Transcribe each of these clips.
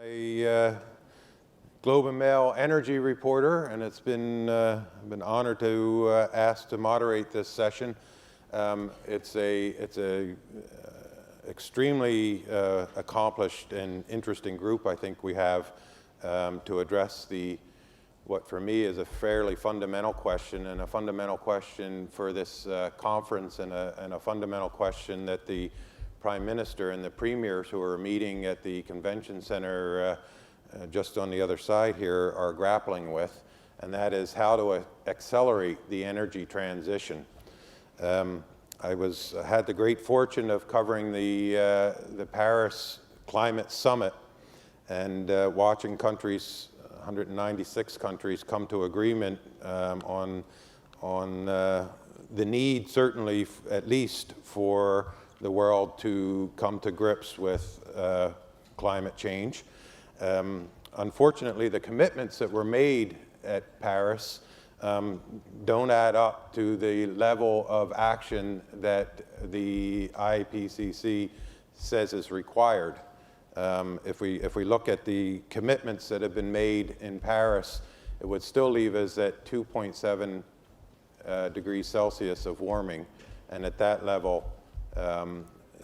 A Globe and Mail energy reporter, and it's been been honored to ask to moderate this session. It's a extremely accomplished and interesting group. I think we have to address what for me is a fairly fundamental question, and a fundamental question for this conference, and a fundamental question that the Prime Minister and the premiers who are meeting at the convention center just on the other side here are grappling with, and that is how to accelerate the energy transition. I had the great fortune of covering the Paris Climate Summit and watching countries, 196 countries, come to agreement on the need, certainly at least, for the world to come to grips with climate change. Unfortunately, the commitments that were made at Paris don't add up to the level of action that the IPCC says is required. If we look at the commitments that have been made in Paris, it would still leave us at 2.7 degrees Celsius of warming, and at that level,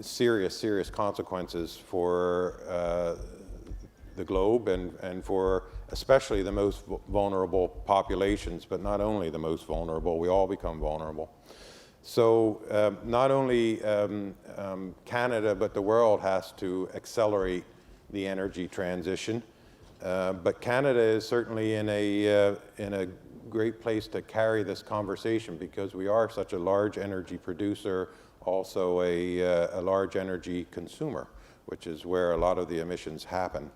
serious consequences for the globe and for especially the most vulnerable populations, but not only the most vulnerable, we all become vulnerable. So not only Canada, but the world has to accelerate the energy transition. But Canada is certainly in a great place to carry this conversation, because we are such a large energy producer, also a large energy consumer, which is where a lot of the emissions happen.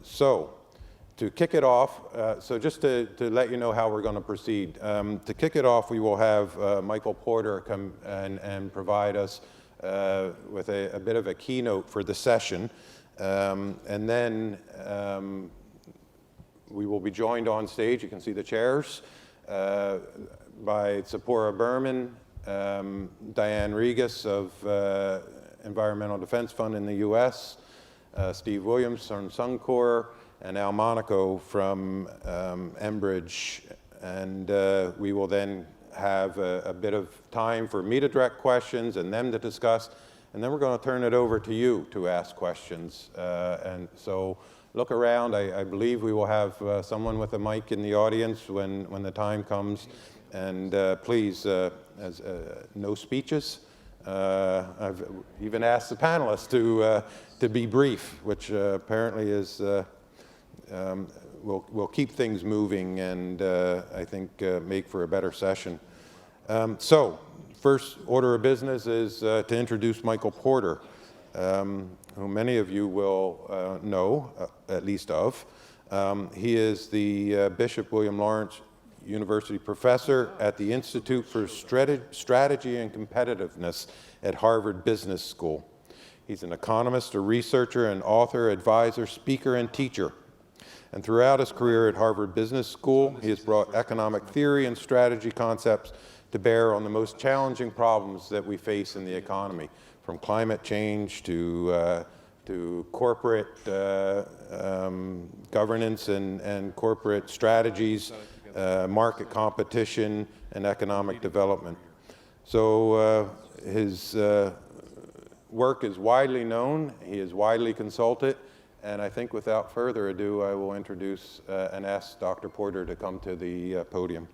So to kick it off, so just to let you know how we're going to proceed. To kick it off, we will have Michael Porter come and provide us with a bit of a keynote for the session. And then we will be joined on stage, you can see the chairs, by Tzeporah Berman, Diane Regas of Environmental Defense Fund in the US, Steve Williams from Suncor, and Al Monaco from Enbridge. And we will then have a bit of time for me to direct questions and them to discuss, and then we're going to turn it over to you to ask questions. And so look around. I believe we will have someone with a mic in the audience when the time comes. And please, no speeches. I've even asked the panelists to be brief, which apparently is will keep things moving, and I think make for a better session. So first order of business is to introduce Michael Porter, who many of you will know, at least of. He is the Bishop William Lawrence University professor at the Institute for Strategy and Competitiveness at Harvard Business School. He's an economist, a researcher, an author, advisor, speaker, and teacher. And throughout his career at Harvard Business School, he has brought economic theory and strategy concepts to bear on the most challenging problems that we face in the economy, from climate change to corporate governance and corporate strategies, market competition, and economic development. So his work is widely known, he is widely consulted, and I think without further ado, I will introduce and ask Dr. Porter to come to the podium.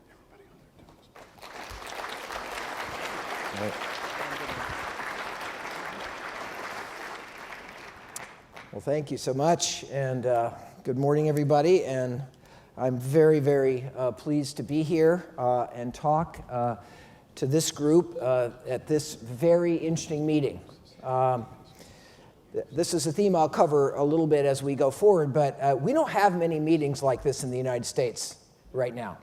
Well, thank you so much, and good morning, everybody. And I'm very pleased to be here and talk to this group at this very interesting meeting. This is a theme I'll cover a little bit as we go forward, but we don't have many meetings like this in the United States right now.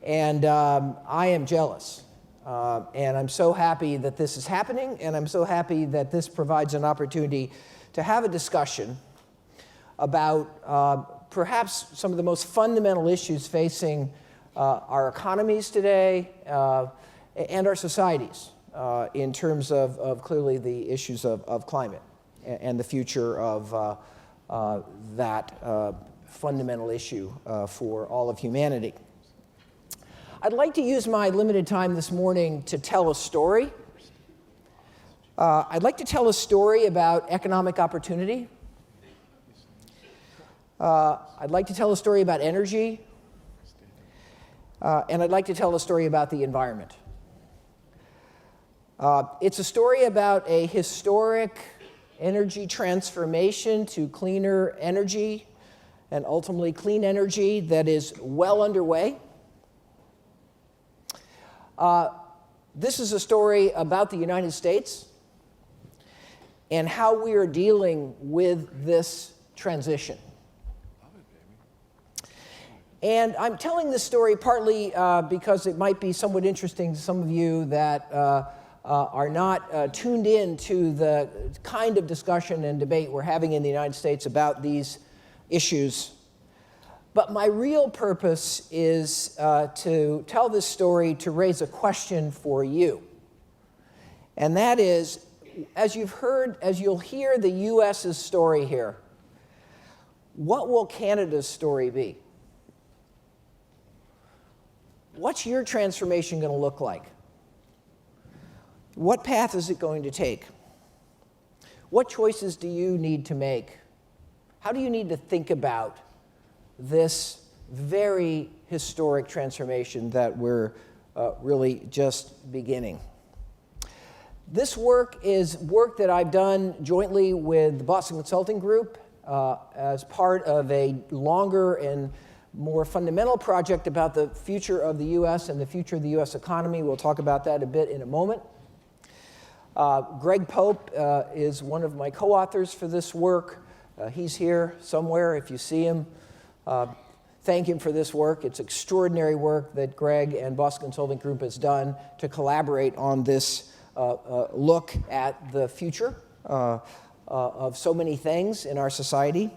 And I am jealous. And I'm so happy that this is happening, and I'm so happy that this provides an opportunity to have a discussion about perhaps some of the most fundamental issues facing our economies today and our societies in terms of clearly the issues of climate. and the future of that fundamental issue for all of humanity. I'd like to use my limited time this morning to tell a story. I'd like to tell a story about economic opportunity. I'd like to tell a story about energy. And I'd like to tell a story about the environment. It's a story about a historic energy transformation to cleaner energy and ultimately clean energy that is well underway. This is a story about the United States and how we are dealing with this transition. And I'm telling this story partly because it might be somewhat interesting to some of you that are not tuned in to the kind of discussion and debate we're having in the United States about these issues. But my real purpose is to tell this story to raise a question for you. And that is, as you'll hear the U.S.'s story here, what will Canada's story be? What's your transformation going to look like? What path is it going to take? What choices do you need to make? How do you need to think about this very historic transformation that we're really just beginning? This work is work that I've done jointly with the Boston Consulting Group as part of a longer and more fundamental project about the future of the U.S. and the future of the U.S. economy. We'll talk about that a bit in a moment. Greg Pope is one of my co-authors for this work. He's here somewhere if you see him. Thank him for this work. It's extraordinary work that Greg and Boston Consulting Group has done to collaborate on this look at the future of so many things in our society.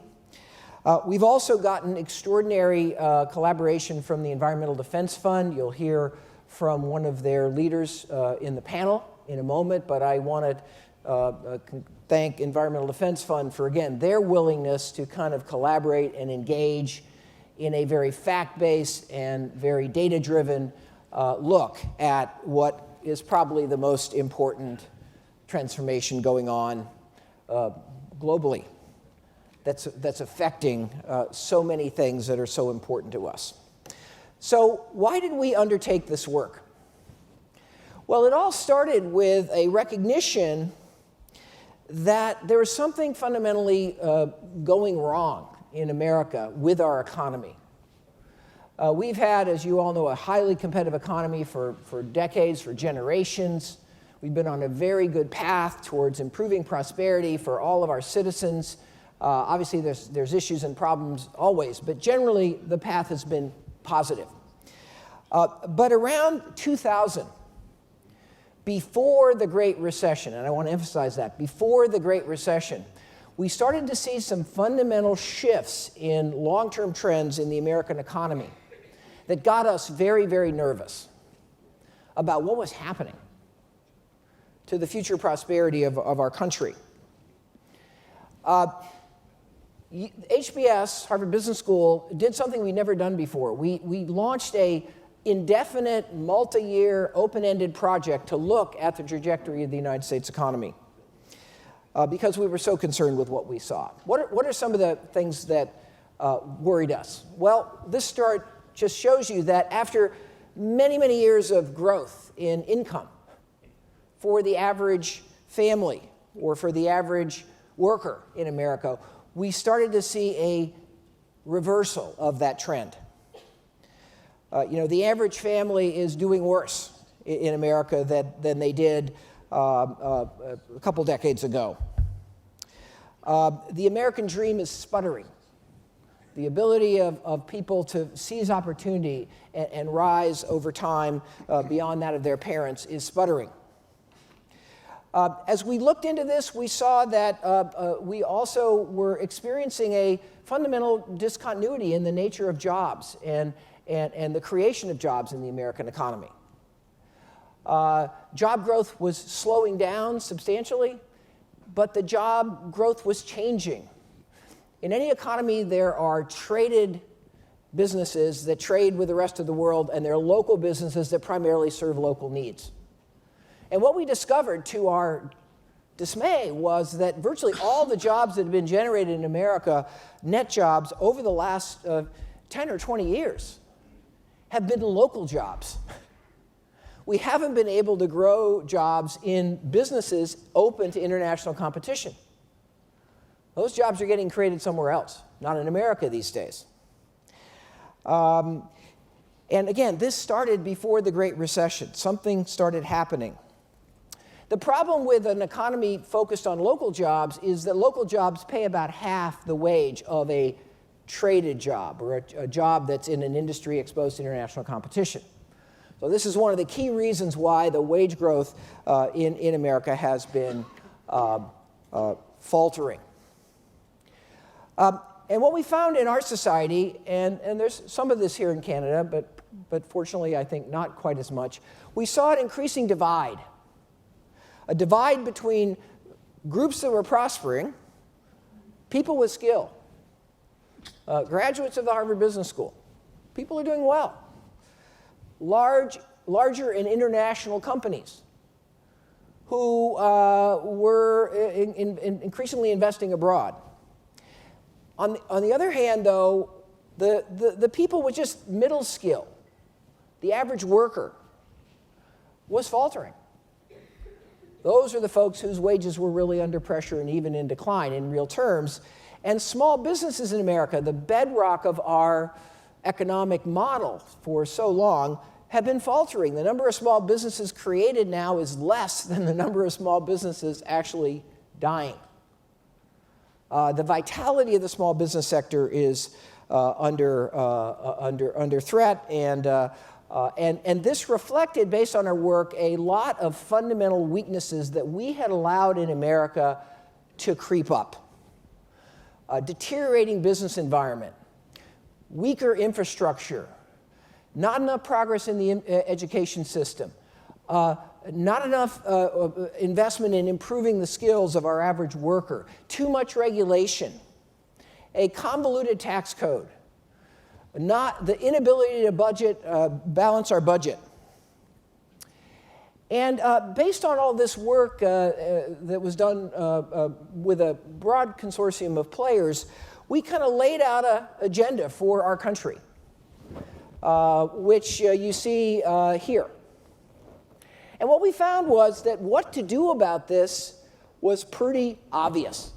We've also gotten extraordinary collaboration from the Environmental Defense Fund. You'll hear from one of their leaders in the panel in a moment, but I want to thank Environmental Defense Fund for, again, their willingness to kind of collaborate and engage in a very fact-based and very data-driven look at what is probably the most important transformation going on globally. That's affecting so many things that are so important to us. So why did we undertake this work? Well, it all started with a recognition that there was something fundamentally going wrong in America with our economy. We've had, as you all know, a highly competitive economy for decades, for generations. We've been on a very good path towards improving prosperity for all of our citizens. Obviously, there's issues and problems always, but generally, the path has been positive. But around 2000, before the Great Recession, and I want to emphasize that, before the Great Recession, we started to see some fundamental shifts in long-term trends in the American economy that got us very, very nervous about what was happening to the future prosperity of our country. HBS, Harvard Business School, did something we'd never done before. We launched a indefinite, multi-year, open-ended project to look at the trajectory of the United States economy because we were so concerned with what we saw. What are some of the things that worried us? Well, this chart just shows you that after many, many years of growth in income for the average family or for the average worker in America, we started to see a reversal of that trend. The average family is doing worse in America than they did a couple decades ago. The American dream is sputtering. The ability of people to seize opportunity and rise over time beyond that of their parents is sputtering. As we looked into this, we saw that we also were experiencing a fundamental discontinuity in the nature of jobs and the creation of jobs in the American economy. Job growth was slowing down substantially. but the job growth was changing. In any economy, there are traded businesses that trade with the rest of the world, and there are local businesses that primarily serve local needs. And what we discovered, to our dismay, was that virtually all the jobs that have been generated in America, net jobs, over the last 10 or 20 years, have been local jobs. We haven't been able to grow jobs in businesses open to international competition. Those jobs are getting created somewhere else, not in America these days. And again, this started before the Great Recession. Something started happening. The problem with an economy focused on local jobs is that local jobs pay about half the wage of a traded job, or a job that's in an industry exposed to international competition. So this is one of the key reasons why the wage growth in America has been faltering. And what we found in our society, and there's some of this here in Canada, but fortunately I think not quite as much, we saw an increasing divide. A divide between groups that were prospering, people with skill, graduates of the Harvard Business School. People are doing well. Larger and international companies who were increasingly investing abroad. On the other hand, though, the people with just middle skill, the average worker, was faltering. Those are the folks whose wages were really under pressure and even in decline in real terms. And small businesses in America, the bedrock of our economic model for so long, have been faltering. The number of small businesses created now is less than the number of small businesses actually dying. The vitality of the small business sector is under threat, and this reflected, based on our work, a lot of fundamental weaknesses that we had allowed in America to creep up. Deteriorating business environment, weaker infrastructure, not enough progress in the education system, not enough investment in improving the skills of our average worker, too much regulation, a convoluted tax code, not the inability to balance our budget. And based on all this work that was done with a broad consortium of players, we kind of laid out an agenda for our country, which you see here. And what we found was that what to do about this was pretty obvious.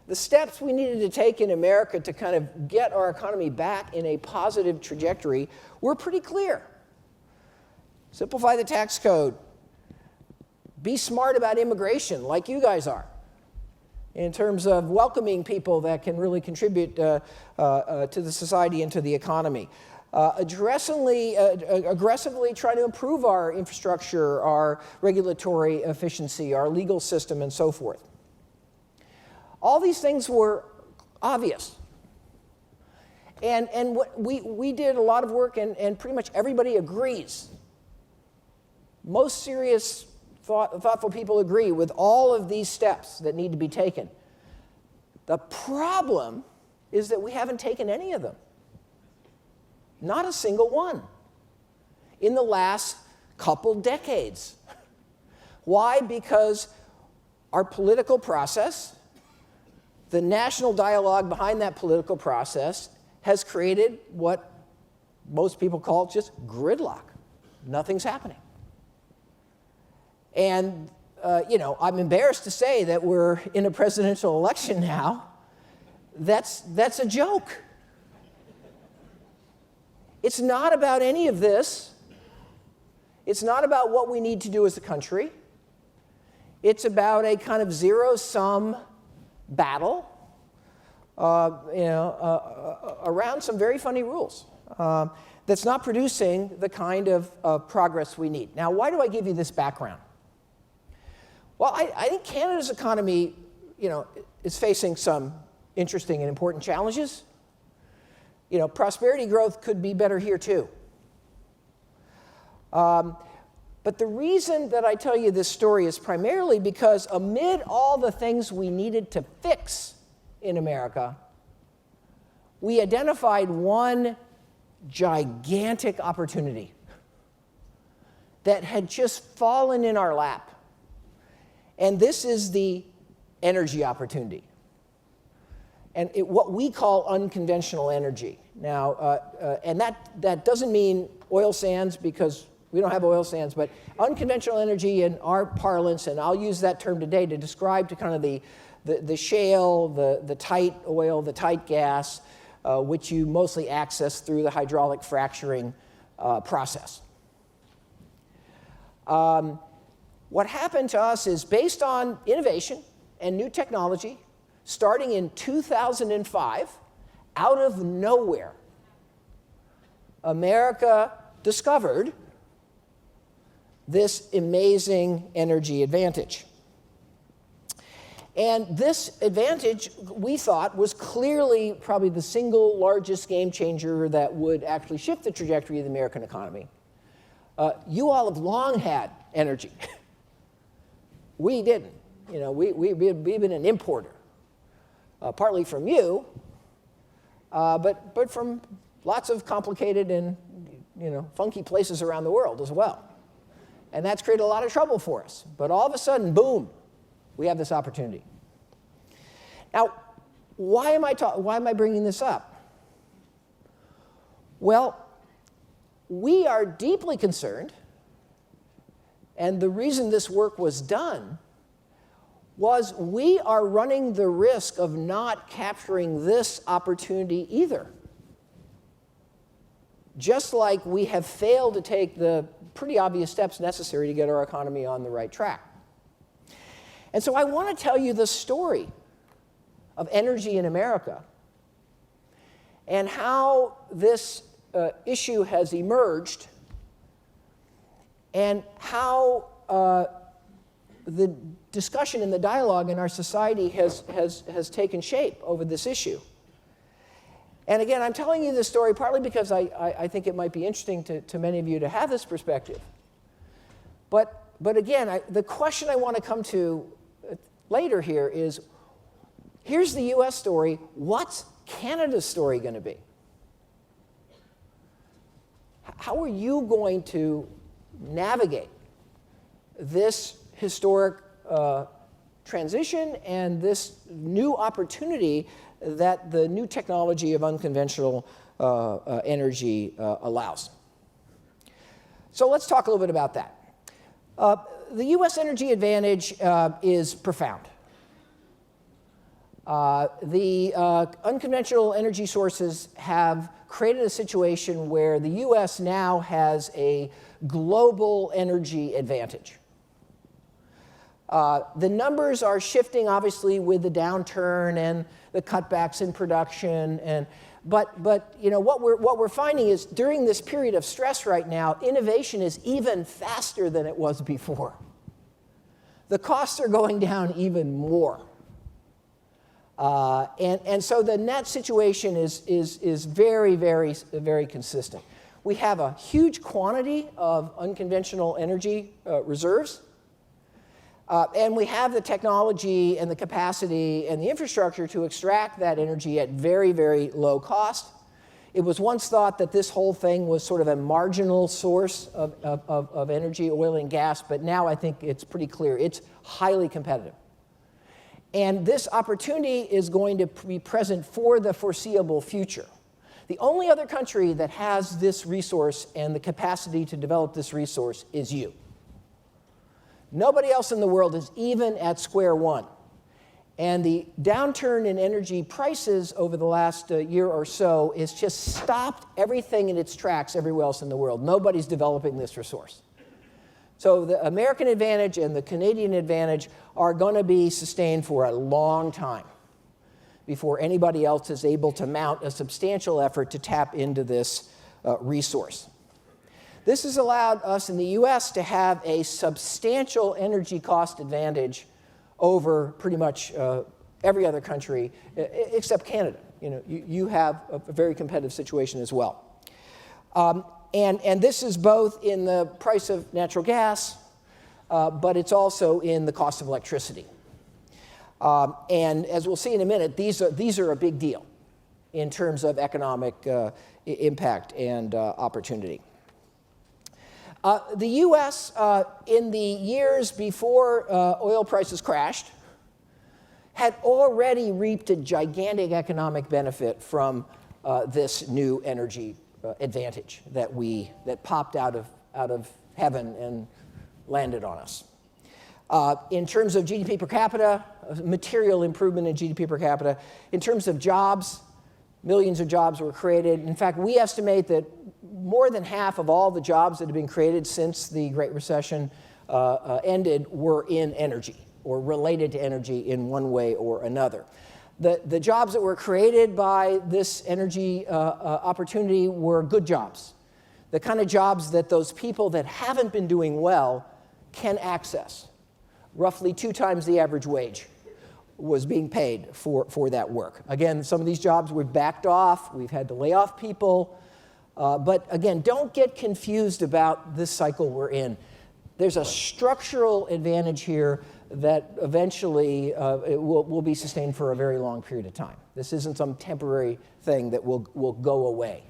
The steps we needed to take in America to kind of get our economy back in a positive trajectory were pretty clear. Simplify the tax code. Be smart about immigration, like you guys are, in terms of welcoming people that can really contribute to the society and to the economy. Aggressively try to improve our infrastructure, our regulatory efficiency, our legal system, and so forth. All these things were obvious. And we did a lot of work, and pretty much everybody agrees. Most serious, thoughtful people agree with all of these steps that need to be taken. The problem is that we haven't taken any of them. Not a single one in the last couple decades. Why? Because our political process, the national dialogue behind that political process, has created what most people call just gridlock. Nothing's happening. And, I'm embarrassed to say that we're in a presidential election now. That's a joke. It's not about any of this. It's not about what we need to do as a country. It's about a kind of zero-sum battle, around some very funny rules that's not producing the kind of progress we need. Now, why do I give you this background? Well, I think Canada's economy, is facing some interesting and important challenges. Prosperity growth could be better here too. But the reason that I tell you this story is primarily because amid all the things we needed to fix in America, we identified one gigantic opportunity that had just fallen in our lap. And this is the energy opportunity, and what we call unconventional energy. Now, and that doesn't mean oil sands, because we don't have oil sands, but unconventional energy in our parlance, and I'll use that term today to describe to kind of the shale, the tight oil, the tight gas, which you mostly access through the hydraulic fracturing process. What happened to us is, based on innovation and new technology, starting in 2005, out of nowhere, America discovered this amazing energy advantage. And this advantage, we thought, was clearly probably the single largest game changer that would actually shift the trajectory of the American economy. You all have long had energy. We didn't. You know, we've been an importer, partly from you, but from lots of complicated and, you know, funky places around the world as well. And that's created a lot of trouble for us. But all of a sudden, boom, we have this opportunity. Now, why am I bringing this up? Well, we are deeply concerned, and the reason this work was done was we are running the risk of not capturing this opportunity either. Just like we have failed to take the pretty obvious steps necessary to get our economy on the right track. And so I want to tell you the story of energy in America and how this issue has emerged, and how the discussion and the dialogue in our society has taken shape over this issue. And again, I'm telling you this story partly because I think it might be interesting to many of you to have this perspective. But again, the question I want to come to later here is, here's the US story. What's Canada's story going to be? How are you going to navigate this historic transition and this new opportunity that the new technology of unconventional energy allows? So let's talk a little bit about that. The US energy advantage is profound. The unconventional energy sources have created a situation where the US now has a global energy advantage. The numbers are shifting, obviously, with the downturn and the cutbacks in production, but you know, what we're finding is, during this period of stress right now, innovation is even faster than it was before. The costs are going down even more. And so the net situation is very, very, very consistent. We have a huge quantity of unconventional energy reserves, and we have the technology and the capacity and the infrastructure to extract that energy at very, very low cost. It was once thought that this whole thing was sort of a marginal source of energy, oil and gas, but now I think it's pretty clear. It's highly competitive. And this opportunity is going to be present for the foreseeable future. The only other country that has this resource and the capacity to develop this resource is you. Nobody else in the world is even at square one. And the downturn in energy prices over the last year or so has just stopped everything in its tracks everywhere else in the world. Nobody's developing this resource. So the American advantage and the Canadian advantage are going to be sustained for a long time before anybody else is able to mount a substantial effort to tap into this resource. This has allowed us in the US to have a substantial energy cost advantage over pretty much every other country except Canada. You know, you have a very competitive situation as well. And this is both in the price of natural gas, but it's also in the cost of electricity. And as we'll see in a minute, these are a big deal in terms of economic impact and opportunity. The U.S., in the years before oil prices crashed, had already reaped a gigantic economic benefit from this new energy advantage that popped out of heaven and landed on us. In terms of GDP per capita, material improvement in GDP per capita. In terms of jobs, millions of jobs were created. In fact, we estimate that more than half of all the jobs that have been created since the Great Recession ended were in energy or related to energy in one way or another. The jobs that were created by this energy opportunity were good jobs, the kind of jobs that those people that haven't been doing well can access. Roughly 2 times the average wage was being paid for that work. Again, some of these jobs were backed off. We've had to lay off people. But again, don't get confused about this cycle we're in. There's a structural advantage here that eventually it will be sustained for a very long period of time. This isn't some temporary thing that will go away.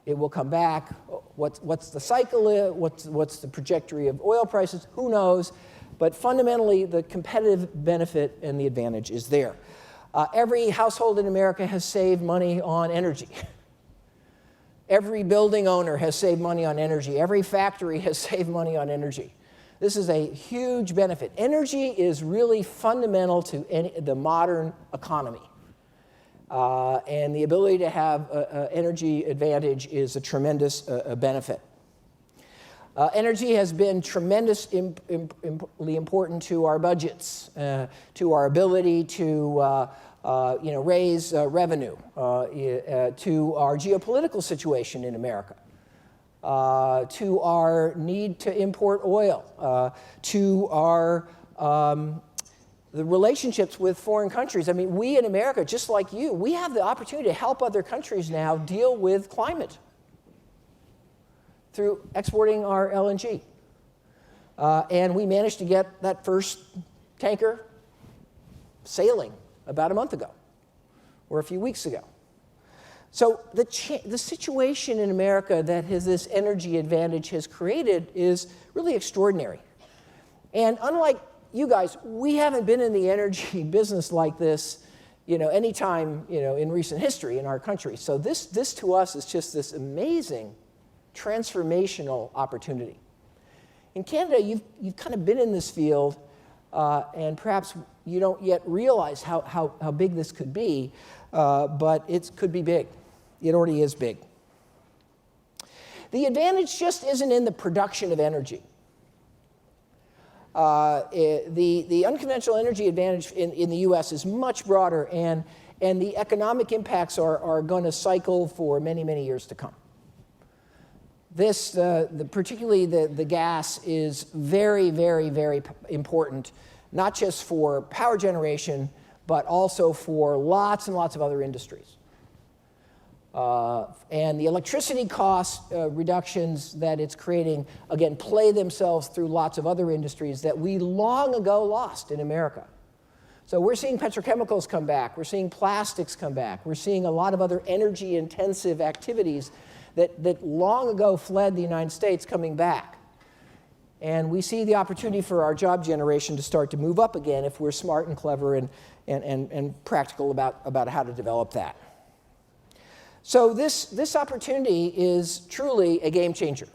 It will come back. What's the cycle? What's the trajectory of oil prices? Who knows? But fundamentally, the competitive benefit and the advantage is there. Every household in America has saved money on energy. Every building owner has saved money on energy. Every factory has saved money on energy. This is a huge benefit. Energy is really fundamental to the modern economy. And the ability to have energy advantage is a tremendous benefit. Energy has been tremendously important to our budgets, to our ability to raise revenue, to our geopolitical situation in America, to our need to import oil, to our the relationships with foreign countries. I mean, we in America, just like you, we have the opportunity to help other countries now deal with climate through exporting our LNG. And we managed to get that first tanker sailing about a month ago or a few weeks ago. So the situation in America that this energy advantage has created is really extraordinary. And unlike you guys, we haven't been in the energy business like this, any time, in recent history in our country. So this to us is just this amazing transformational opportunity. In Canada, you've kind of been in this field, and perhaps you don't yet realize how big this could be, but it could be big. It already is big. The advantage just isn't in the production of energy. The unconventional energy advantage in the U.S. is much broader, and the economic impacts are going to cycle for many, many years to come. Particularly the gas is very, very, very important, not just for power generation, but also for lots and lots of other industries. And the electricity cost reductions that it's creating, again, play themselves through lots of other industries that we long ago lost in America. So we're seeing petrochemicals come back. We're seeing plastics come back. We're seeing a lot of other energy-intensive activities that long ago fled the United States coming back. And we see the opportunity for our job generation to start to move up again if we're smart and clever and practical about how to develop that. So this opportunity is truly a game changer.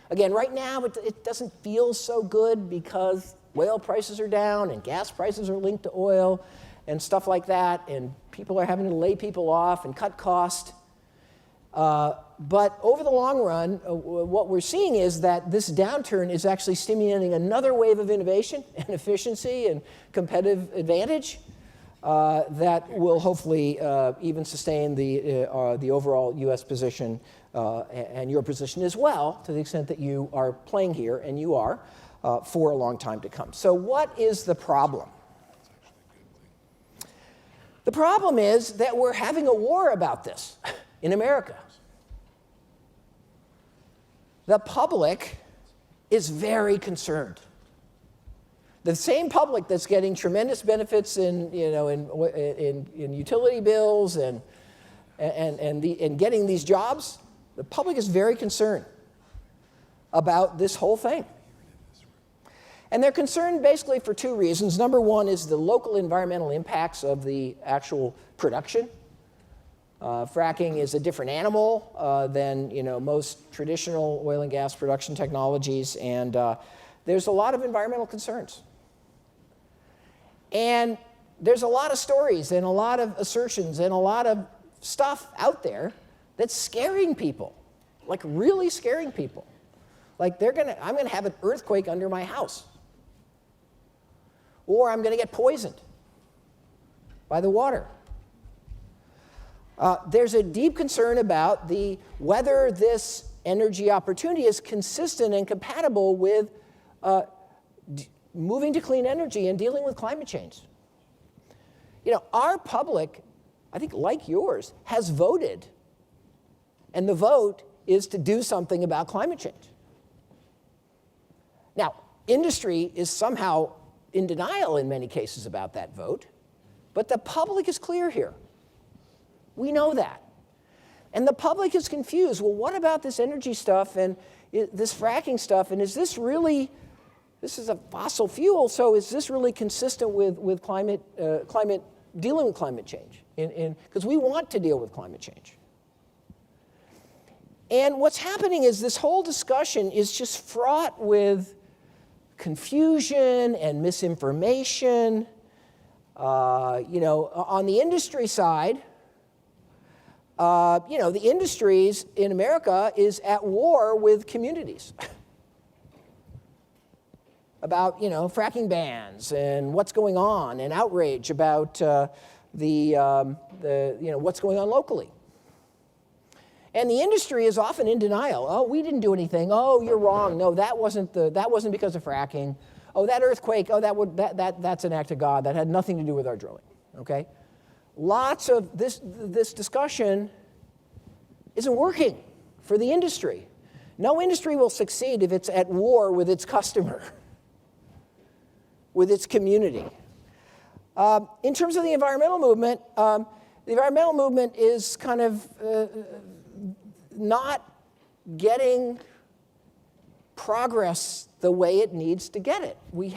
Again, right now it doesn't feel so good because oil prices are down and gas prices are linked to oil and stuff like that, and people are having to lay people off and cut cost. But over the long run, what we're seeing is that this downturn is actually stimulating another wave of innovation and efficiency and competitive advantage that will hopefully even sustain the overall U.S. position and your position as well, to the extent that you are playing here, and you are, for a long time to come. So what is the problem? The problem is that we're having a war about this in America. the public is very concerned. The same public that's getting tremendous benefits in utility bills and getting these jobs, the public is very concerned about this whole thing. And they're concerned basically for two reasons. Number one is the local environmental impacts of the actual production. Fracking is a different animal than most traditional oil and gas production technologies, and there's a lot of environmental concerns. And there's a lot of stories and a lot of assertions and a lot of stuff out there that's scaring people, like really scaring people. Like I'm gonna have an earthquake under my house, or I'm gonna get poisoned by the water. There's a deep concern about whether this energy opportunity is consistent and compatible with moving to clean energy and dealing with climate change. Our public, I think like yours, has voted. And the vote is to do something about climate change. Now, industry is somehow in denial in many cases about that vote, but the public is clear here. We know that. And the public is confused. Well, what about this energy stuff and this fracking stuff? And is this really, this is a fossil fuel, so is this really consistent with dealing with climate change? Because we want to deal with climate change. And what's happening is this whole discussion is just fraught with confusion and misinformation. On the industry side, the industries in America is at war with communities about, fracking bans and what's going on, and outrage about what's going on locally. And the industry is often in denial. Oh, we didn't do anything. Oh, you're wrong. No, that wasn't because of fracking. Oh, that earthquake. Oh, that's an act of God. That had nothing to do with our drilling. Okay, lots of this discussion isn't working for the industry. No industry will succeed if it's at war with its customer, with its community. In terms of the environmental movement is kind of not getting progress the way it needs to get it. We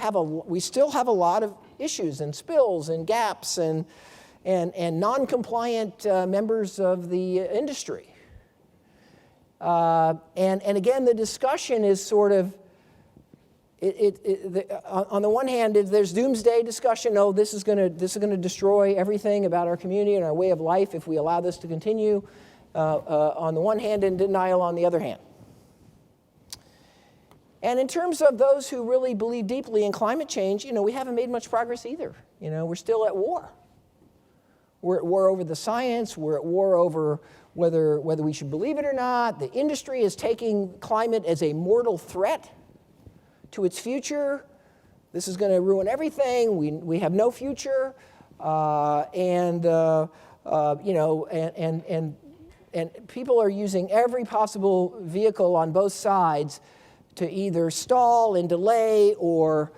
still have a lot of issues and spills and gaps and non-compliant members of the industry. And again, the discussion is sort of, on the one hand, there's doomsday discussion. Oh, this is going to destroy everything about our community and our way of life if we allow this to continue. On the one hand, and denial on the other hand. And in terms of those who really believe deeply in climate change, we haven't made much progress either. We're still at war. We're at war over the science. We're at war over whether we should believe it or not. The industry is taking climate as a mortal threat to its future. This is going to ruin everything. We have no future. And people are using every possible vehicle on both sides to either stall and delay or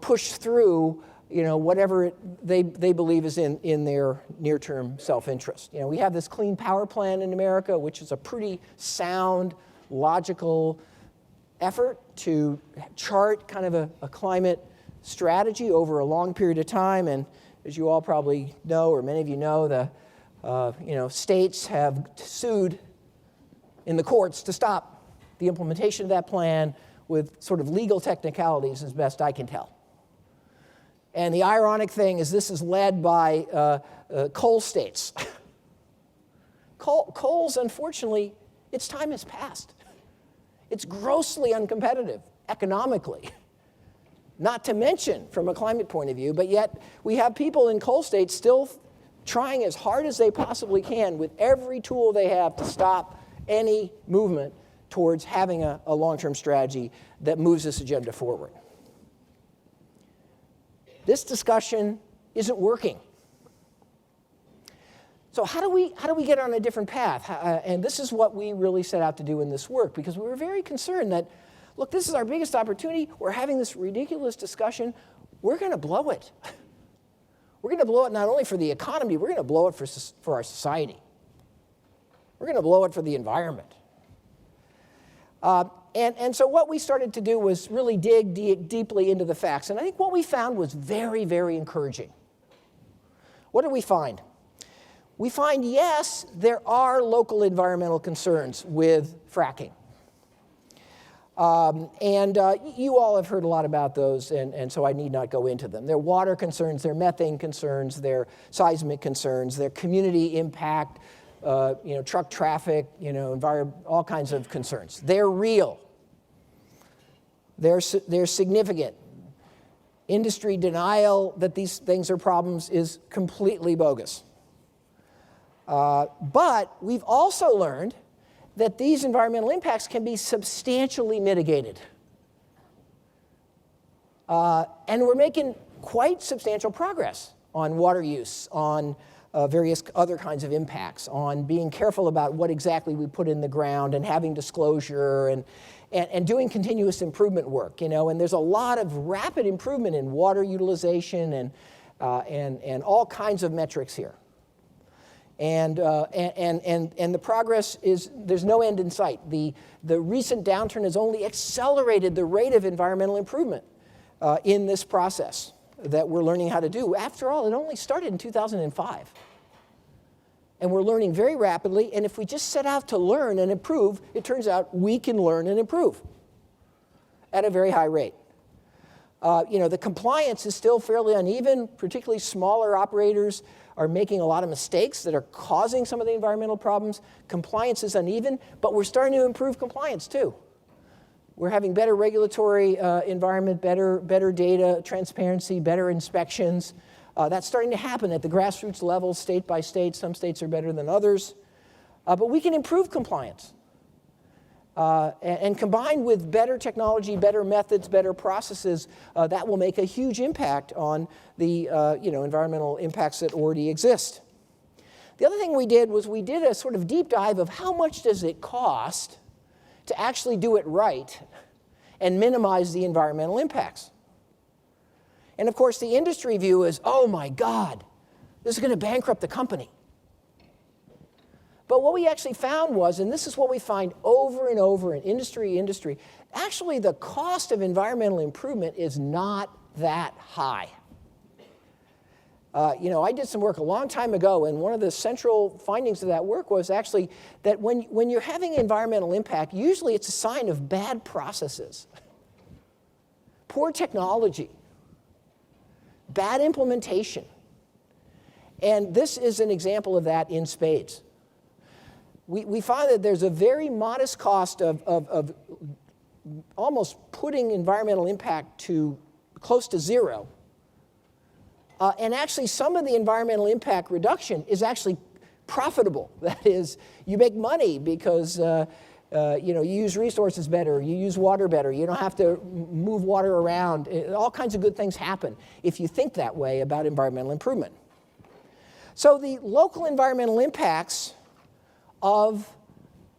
push through, whatever they believe is in their near-term self-interest. We have this Clean Power Plan in America, which is a pretty sound, logical effort to chart kind of a climate strategy over a long period of time. And as you all probably know, or many of you know, states have sued in the courts to stop the implementation of that plan with sort of legal technicalities, as best I can tell. And the ironic thing is this is led by coal states. Coal's, unfortunately, its time has passed. It's grossly uncompetitive economically, not to mention from a climate point of view, but yet we have people in coal states still trying as hard as they possibly can with every tool they have to stop any movement towards having a long-term strategy that moves this agenda forward. This discussion isn't working. So how do we get on a different path? And this is what we really set out to do in this work, because we were very concerned that, look, this is our biggest opportunity. We're having this ridiculous discussion. We're going to blow it. We're going to blow it not only for the economy, we're going to blow it for our society. We're going to blow it for the environment. And so what we started to do was really dig deeply into the facts. And I think what we found was very, very encouraging. What did we find? We find, yes, there are local environmental concerns with fracking. You all have heard a lot about those, and so I need not go into them. There are water concerns, there are methane concerns, there are seismic concerns, there are community impact, truck traffic, all kinds of concerns. They're real. They're significant. Industry denial that these things are problems is completely bogus. But we've also learned that these environmental impacts can be substantially mitigated. And we're making quite substantial progress on water use, on various other kinds of impacts, on being careful about what exactly we put in the ground and having disclosure and doing continuous improvement work, and there's a lot of rapid improvement in water utilization and all kinds of metrics here. And the progress there's no end in sight. The recent downturn has only accelerated the rate of environmental improvement in this process that we're learning how to do. After all, it only started in 2005. And we're learning very rapidly, and if we just set out to learn and improve, it turns out we can learn and improve at a very high rate. The compliance is still fairly uneven, particularly smaller operators are making a lot of mistakes that are causing some of the environmental problems. Compliance is uneven, but we're starting to improve compliance too. We're having better regulatory environment, better data transparency, better inspections. That's starting to happen at the grassroots level, state by state. Some states are better than others. But we can improve compliance. And combined with better technology, better methods, better processes, that will make a huge impact on the environmental impacts that already exist. The other thing we did was we did a sort of deep dive of how much does it cost to actually do it right and minimize the environmental impacts. And of course, the industry view is, oh my God, this is going to bankrupt the company. But what we actually found was, and this is what we find over and over in industry, actually the cost of environmental improvement is not that high. I did some work a long time ago, and one of the central findings of that work was actually that when you're having environmental impact, usually it's a sign of bad processes, poor technology, bad implementation. And this is an example of that in spades. We find that there's a very modest cost of almost putting environmental impact to close to zero. And actually, some of the environmental impact reduction is actually profitable. That is, you make money because you use resources better, you use water better, you don't have to move water around. All kinds of good things happen if you think that way about environmental improvement. So the local environmental impacts of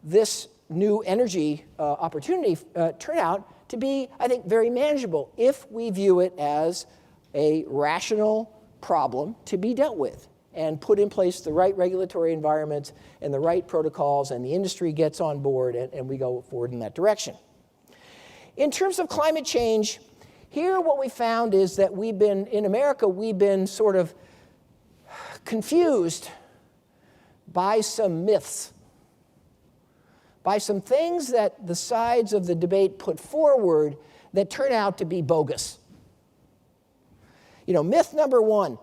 this new energy opportunity turn out to be, I think, very manageable if we view it as a rational problem to be dealt with and put in place the right regulatory environments and the right protocols, and the industry gets on board and we go forward in that direction. In terms of climate change, here what we found is that in America, we've been sort of confused by some myths, by some things that the sides of the debate put forward that turn out to be bogus. Myth number one,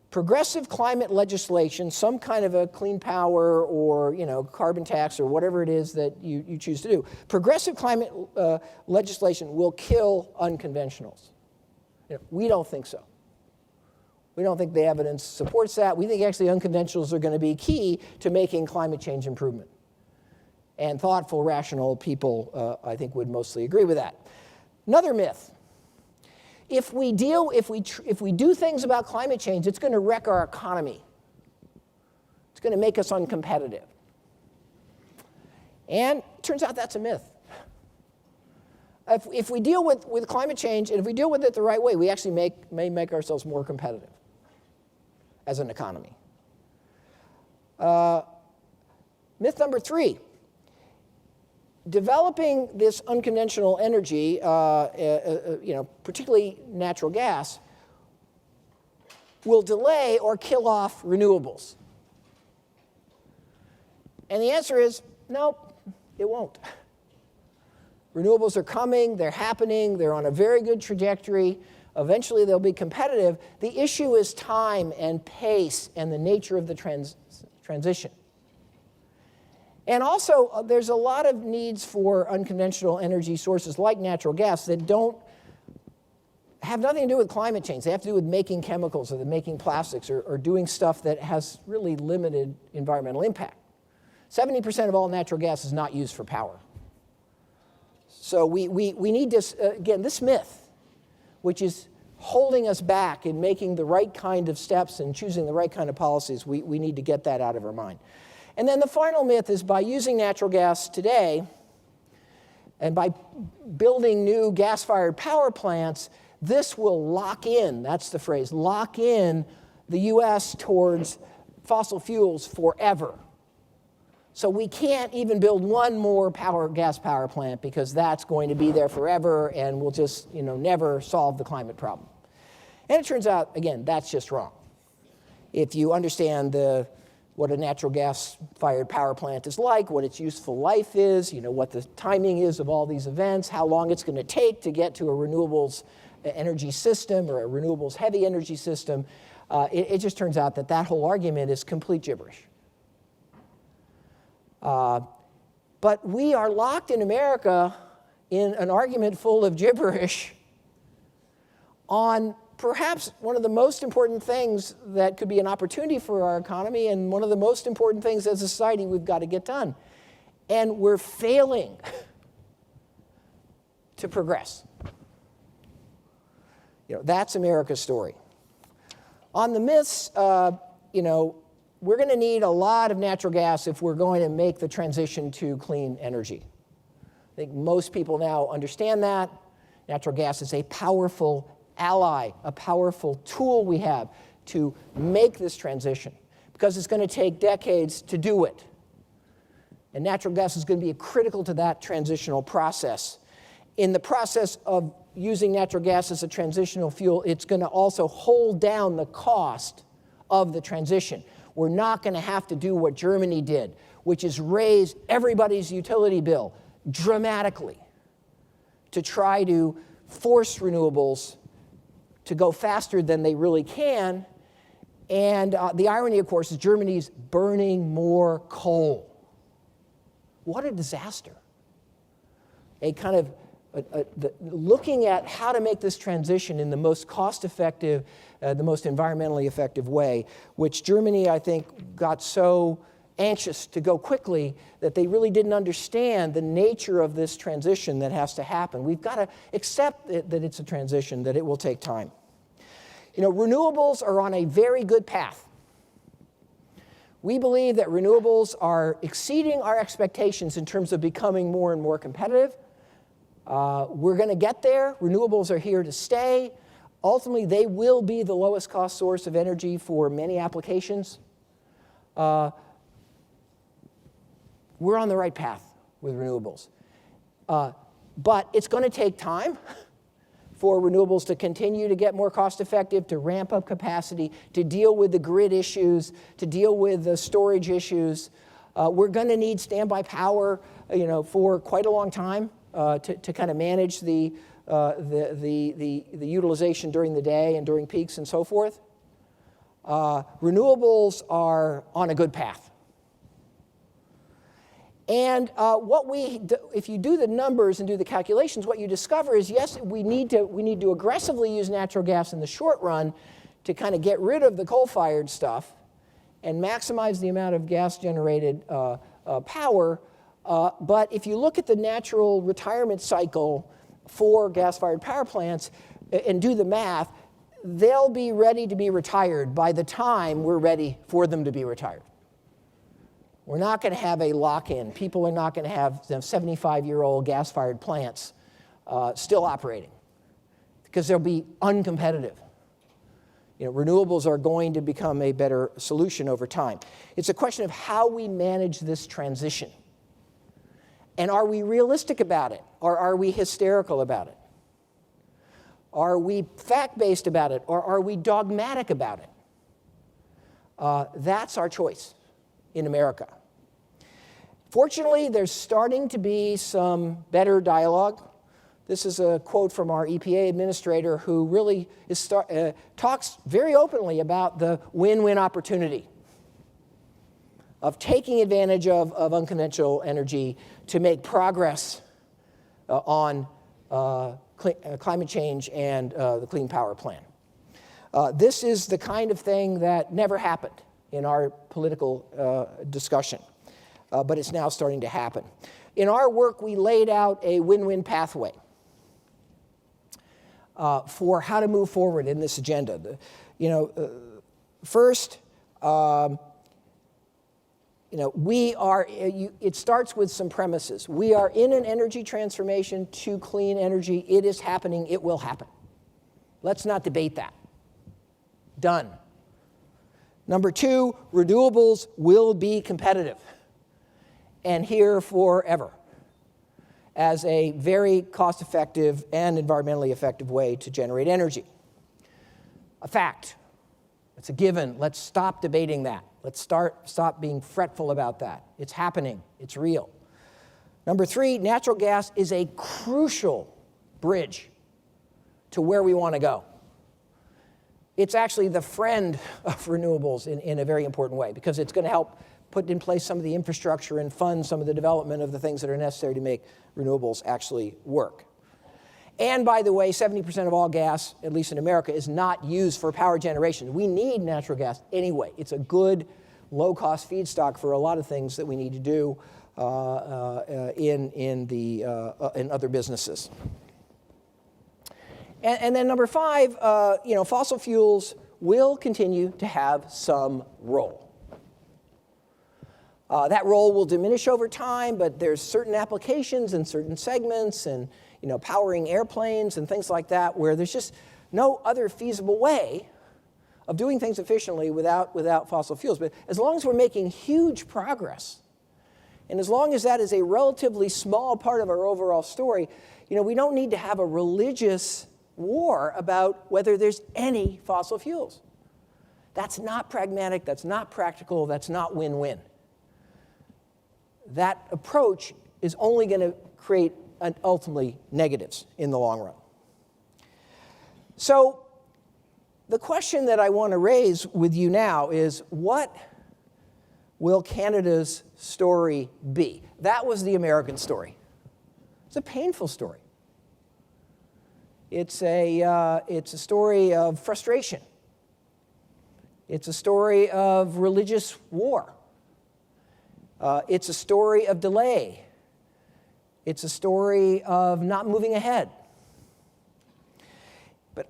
progressive climate legislation, some kind of a clean power or carbon tax or whatever it is that you choose to do, progressive climate legislation will kill unconventionals. We don't think so. We don't think the evidence supports that. We think actually unconventionals are going to be key to making climate change improvement. And thoughtful, rational people, I think, would mostly agree with that. Another myth. If we do things about climate change, it's going to wreck our economy. It's going to make us uncompetitive. And it turns out that's a myth. If we deal with climate change, and if we deal with it the right way, we actually may make ourselves more competitive as an economy. Myth number 3. Developing this unconventional energy, particularly natural gas, will delay or kill off renewables. And the answer is, nope, it won't. Renewables are coming, they're happening, they're on a very good trajectory. Eventually they'll be competitive. The issue is time and pace and the nature of the transition. And also, there's a lot of needs for unconventional energy sources like natural gas that don't have nothing to do with climate change. They have to do with making chemicals or making plastics or doing stuff that has really limited environmental impact. 70% of all natural gas is not used for power. So we need this, again, this myth, which is holding us back in making the right kind of steps and choosing the right kind of policies, we need to get that out of our mind. And then the final myth is by using natural gas today and by building new gas-fired power plants, this will lock in, that's the phrase, lock in the U.S. towards fossil fuels forever. So we can't even build one more gas power plant because that's going to be there forever and will just never solve the climate problem. And it turns out, again, that's just wrong. If you understand what a natural gas-fired power plant is like, what its useful life is, what the timing is of all these events, how long it's going to take to get to a renewables energy system or a renewables heavy energy system, it just turns out that whole argument is complete gibberish. But we are locked in America in an argument full of gibberish on perhaps one of the most important things that could be an opportunity for our economy and one of the most important things as a society we've got to get done. And we're failing to progress. That's America's story. On the myths, we're going to need a lot of natural gas if we're going to make the transition to clean energy. I think most people now understand that. Natural gas is a powerful ally, a powerful tool we have to make this transition because it's going to take decades to do it. And natural gas is going to be critical to that transitional process. In the process of using natural gas as a transitional fuel, it's going to also hold down the cost of the transition. We're not going to have to do what Germany did, which is raise everybody's utility bill dramatically to try to force renewables to go faster than they really can. And the irony, of course, is Germany's burning more coal. What a disaster. Looking at how to make this transition in the most cost-effective, the most environmentally effective way, which Germany, I think, got so anxious to go quickly that they really didn't understand the nature of this transition that has to happen. We've got to accept that it's a transition, that it will take time. Renewables are on a very good path. We believe that renewables are exceeding our expectations in terms of becoming more and more competitive. We're going to get there. Renewables are here to stay. Ultimately, they will be the lowest cost source of energy for many applications. We're on the right path with renewables. But it's going to take time for renewables to continue to get more cost effective, to ramp up capacity, to deal with the grid issues, to deal with the storage issues. We're going to need standby power, for quite a long time to kind of manage the utilization during the day and during peaks and so forth. Renewables are on a good path. And if you do the numbers and do the calculations, what you discover is, yes, we need to aggressively use natural gas in the short run to kind of get rid of the coal-fired stuff and maximize the amount of gas-generated power. But if you look at the natural retirement cycle for gas-fired power plants and do the math, they'll be ready to be retired by the time we're ready for them to be retired. We're not going to have a lock-in. People are not going to have 75-year-old gas-fired plants still operating because they'll be uncompetitive. Renewables are going to become a better solution over time. It's a question of how we manage this transition. And are we realistic about it, or are we hysterical about it? Are we fact-based about it, or are we dogmatic about it? That's our choice in America. Fortunately, there's starting to be some better dialogue. This is a quote from our EPA administrator who really talks very openly about the win-win opportunity of taking advantage of unconventional energy to make progress on climate change and the Clean Power Plan. This is the kind of thing that never happened in our political discussion, but it's now starting to happen. In our work, we laid out a win-win pathway for how to move forward in this agenda. First, it starts with some premises. We are in an energy transformation to clean energy. It is happening. It will happen. Let's not debate that. Done. Number two, renewables will be competitive and here forever as a very cost-effective and environmentally effective way to generate energy. A fact. It's a given. Let's stop debating that. Let's stop being fretful about that. It's happening. It's real. Number three, natural gas is a crucial bridge to where we want to go. It's actually the friend of renewables in a very important way because it's going to help put in place some of the infrastructure and fund some of the development of the things that are necessary to make renewables actually work. And by the way, 70% of all gas, at least in America, is not used for power generation. We need natural gas anyway. It's a good, low-cost feedstock for a lot of things that we need to do in other businesses. And then number five, fossil fuels will continue to have some role. That role will diminish over time, but there's certain applications and certain segments and powering airplanes and things like that where there's just no other feasible way of doing things efficiently without fossil fuels. But as long as we're making huge progress, and as long as that is a relatively small part of our overall story, we don't need to have a religious war about whether there's any fossil fuels. That's not pragmatic, that's not practical, that's not win-win. That approach is only going to create ultimately negatives in the long run. So the question that I want to raise with you now is, what will Canada's story be? That was the American story. It's a painful story. It's a story of frustration. It's a story of religious war. It's a story of delay. It's a story of not moving ahead.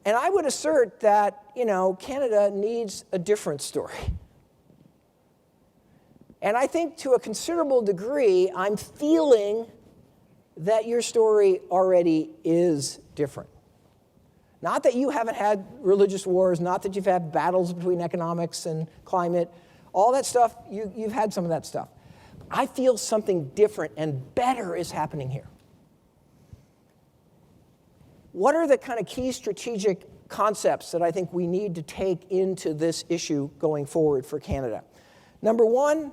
And I would assert that, Canada needs a different story. And I think to a considerable degree, I'm feeling that your story already is different. Not that you haven't had religious wars, not that you've had battles between economics and climate. All that stuff, you've had some of that stuff. I feel something different and better is happening here. What are the kind of key strategic concepts that I think we need to take into this issue going forward for Canada? Number one,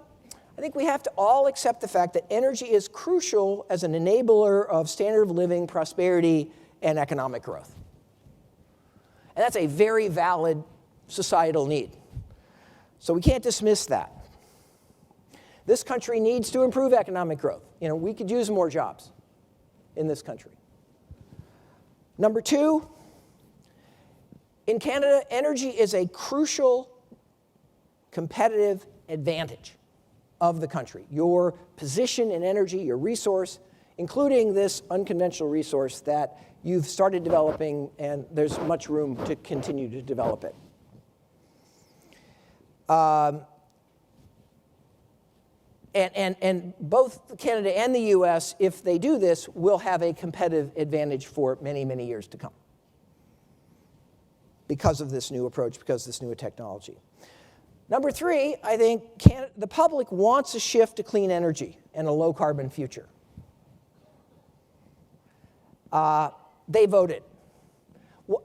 I think we have to all accept the fact that energy is crucial as an enabler of standard of living, prosperity, and economic growth. And that's a very valid societal need. So we can't dismiss that. This country needs to improve economic growth. We could use more jobs in this country. Number two, in Canada, energy is a crucial competitive advantage of the country. Your position in energy, your resource, including this unconventional resource that you've started developing, and there's much room to continue to develop it. And both Canada and the US, if they do this, will have a competitive advantage for many, many years to come because of this new approach, because of this new technology. Number three, I think the public wants a shift to clean energy and a low-carbon future. They voted. Well,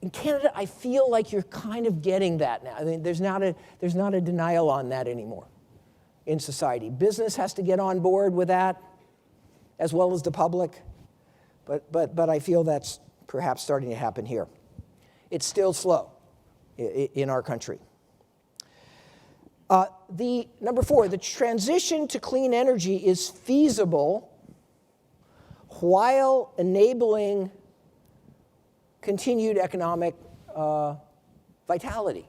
in Canada, I feel like you're kind of getting that now. I mean, there's not a denial on that anymore in society. Business has to get on board with that, as well as the public. But I feel that's perhaps starting to happen here. It's still slow in our country. Number four, the transition to clean energy is feasible while enabling continued economic vitality.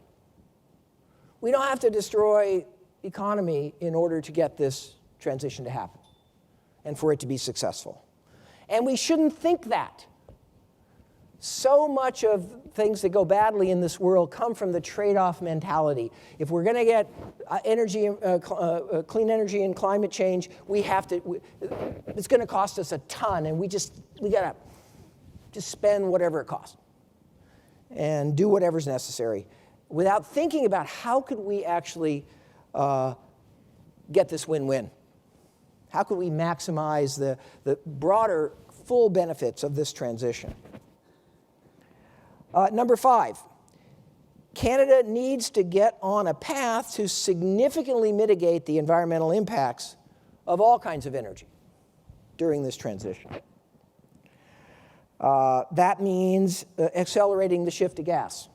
We don't have to destroy economy in order to get this transition to happen and for it to be successful. And we shouldn't think that. So much of things that go badly in this world come from the trade-off mentality. If we're going to get clean energy and climate change, we have to. It's going to cost us a ton, and we got to just spend whatever it costs and do whatever's necessary, without thinking about how could we actually get this win-win. How could we maximize the broader, full benefits of this transition? Number five, Canada needs to get on a path to significantly mitigate the environmental impacts of all kinds of energy during this transition. That means accelerating the shift to gas.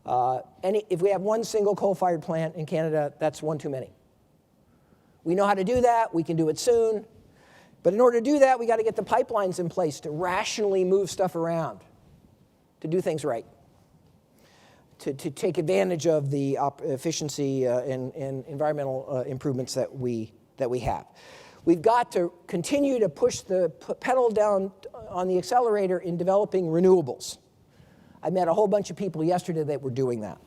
If we have one single coal-fired plant in Canada, that's one too many. We know how to do that. We can do it soon. But in order to do that, we got to get the pipelines in place to rationally move stuff around, to do things right, to take advantage of the efficiency and environmental improvements that we have. We've got to continue to push the pedal down on the accelerator in developing renewables. I met a whole bunch of people yesterday that were doing that.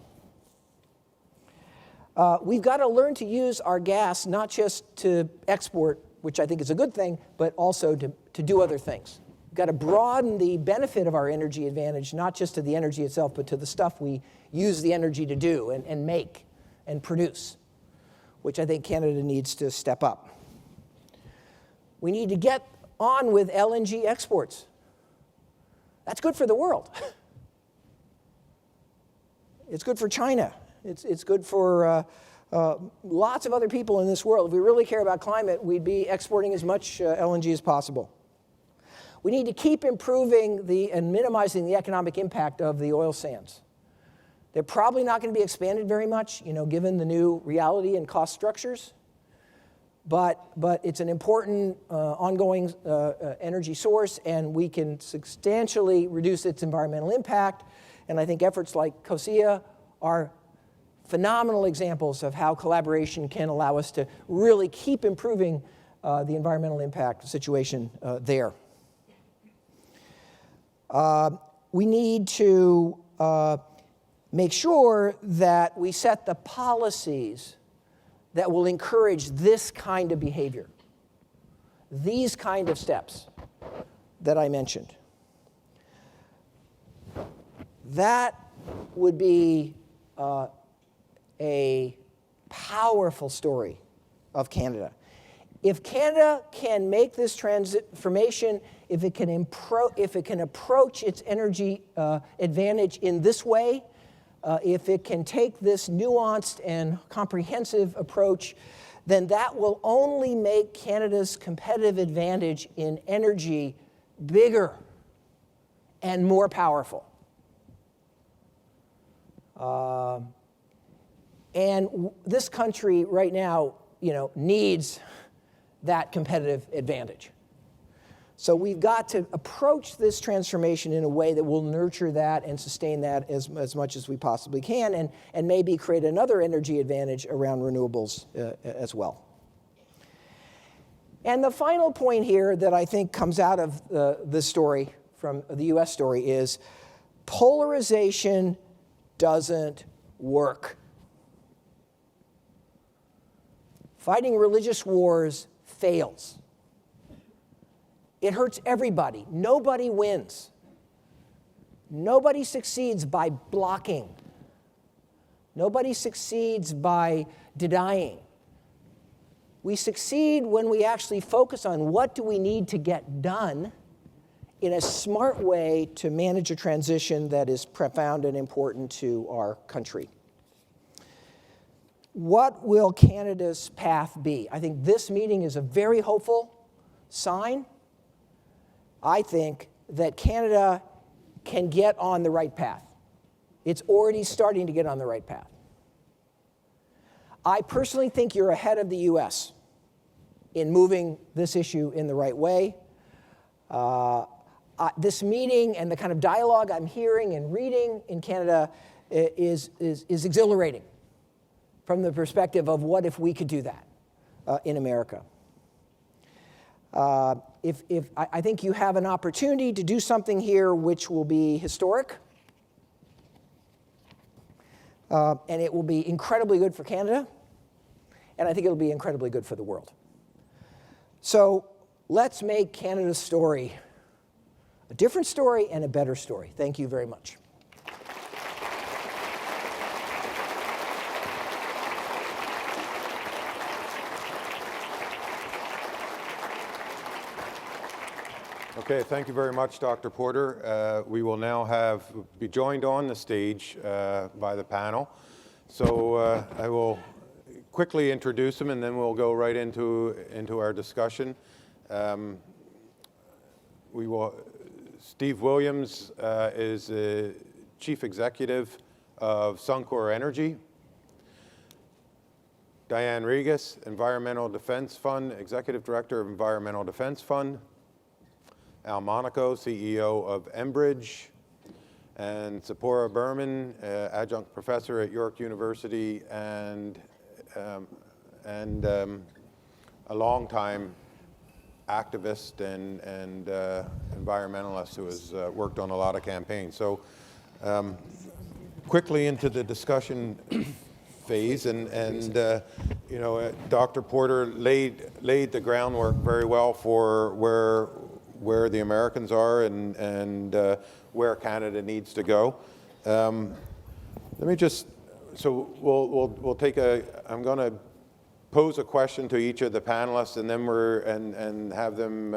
We've got to learn to use our gas not just to export, which I think is a good thing, but also to do other things. We've got to broaden the benefit of our energy advantage, not just to the energy itself, but to the stuff we use the energy to do and make and produce, which I think Canada needs to step up. We need to get on with LNG exports. That's good for the world. It's good for China. It's good for lots of other people in this world. If we really care about climate, we'd be exporting as much LNG as possible. We need to keep improving and minimizing the economic impact of the oil sands. They're probably not going to be expanded very much, given the new reality and cost structures. But it's an important ongoing energy source, and we can substantially reduce its environmental impact. And I think efforts like COSIA are phenomenal examples of how collaboration can allow us to really keep improving the environmental impact situation there. We need to make sure that we set the policies that will encourage this kind of behavior, these kind of steps that I mentioned. That would be a powerful story of Canada. If Canada can make this transformation, if it can approach its energy advantage in this way, if it can take this nuanced and comprehensive approach, then that will only make Canada's competitive advantage in energy bigger and more powerful. And this country right now, needs that competitive advantage. So we've got to approach this transformation in a way that will nurture that and sustain that as much as we possibly can, and maybe create another energy advantage around renewables as well. And the final point here that I think comes out of this story, from the US story, is polarization doesn't work. Fighting religious wars fails. It hurts everybody. Nobody wins. Nobody succeeds by blocking. Nobody succeeds by denying. We succeed when we actually focus on what do we need to get done in a smart way to manage a transition that is profound and important to our country. What will Canada's path be? I think this meeting is a very hopeful sign. I think that Canada can get on the right path. It's already starting to get on the right path. I personally think you're ahead of the US in moving this issue in the right way. This meeting and the kind of dialogue I'm hearing and reading in Canada is exhilarating from the perspective of what if we could do that in America. I think you have an opportunity to do something here which will be historic, and it will be incredibly good for Canada, and I think it'll be incredibly good for the world. So let's make Canada's story a different story and a better story. Thank you very much. Okay, thank you very much, Dr. Porter. We will now be joined on the stage by the panel. So I will quickly introduce them, and then we'll go right into our discussion. Steve Williams is the Chief Executive of Suncor Energy. Diane Regis, Environmental Defense Fund, Executive Director of Environmental Defense Fund. Al Monaco, CEO of Enbridge. And Tzeporah Berman, Adjunct Professor at York University and a long-time activist and environmentalist who has worked on a lot of campaigns. So quickly into the discussion phase, and Dr. Porter laid the groundwork very well for where the Americans are and where Canada needs to go. Let me just, so we'll take I'm going to pose a question to each of the panelists, and then and have them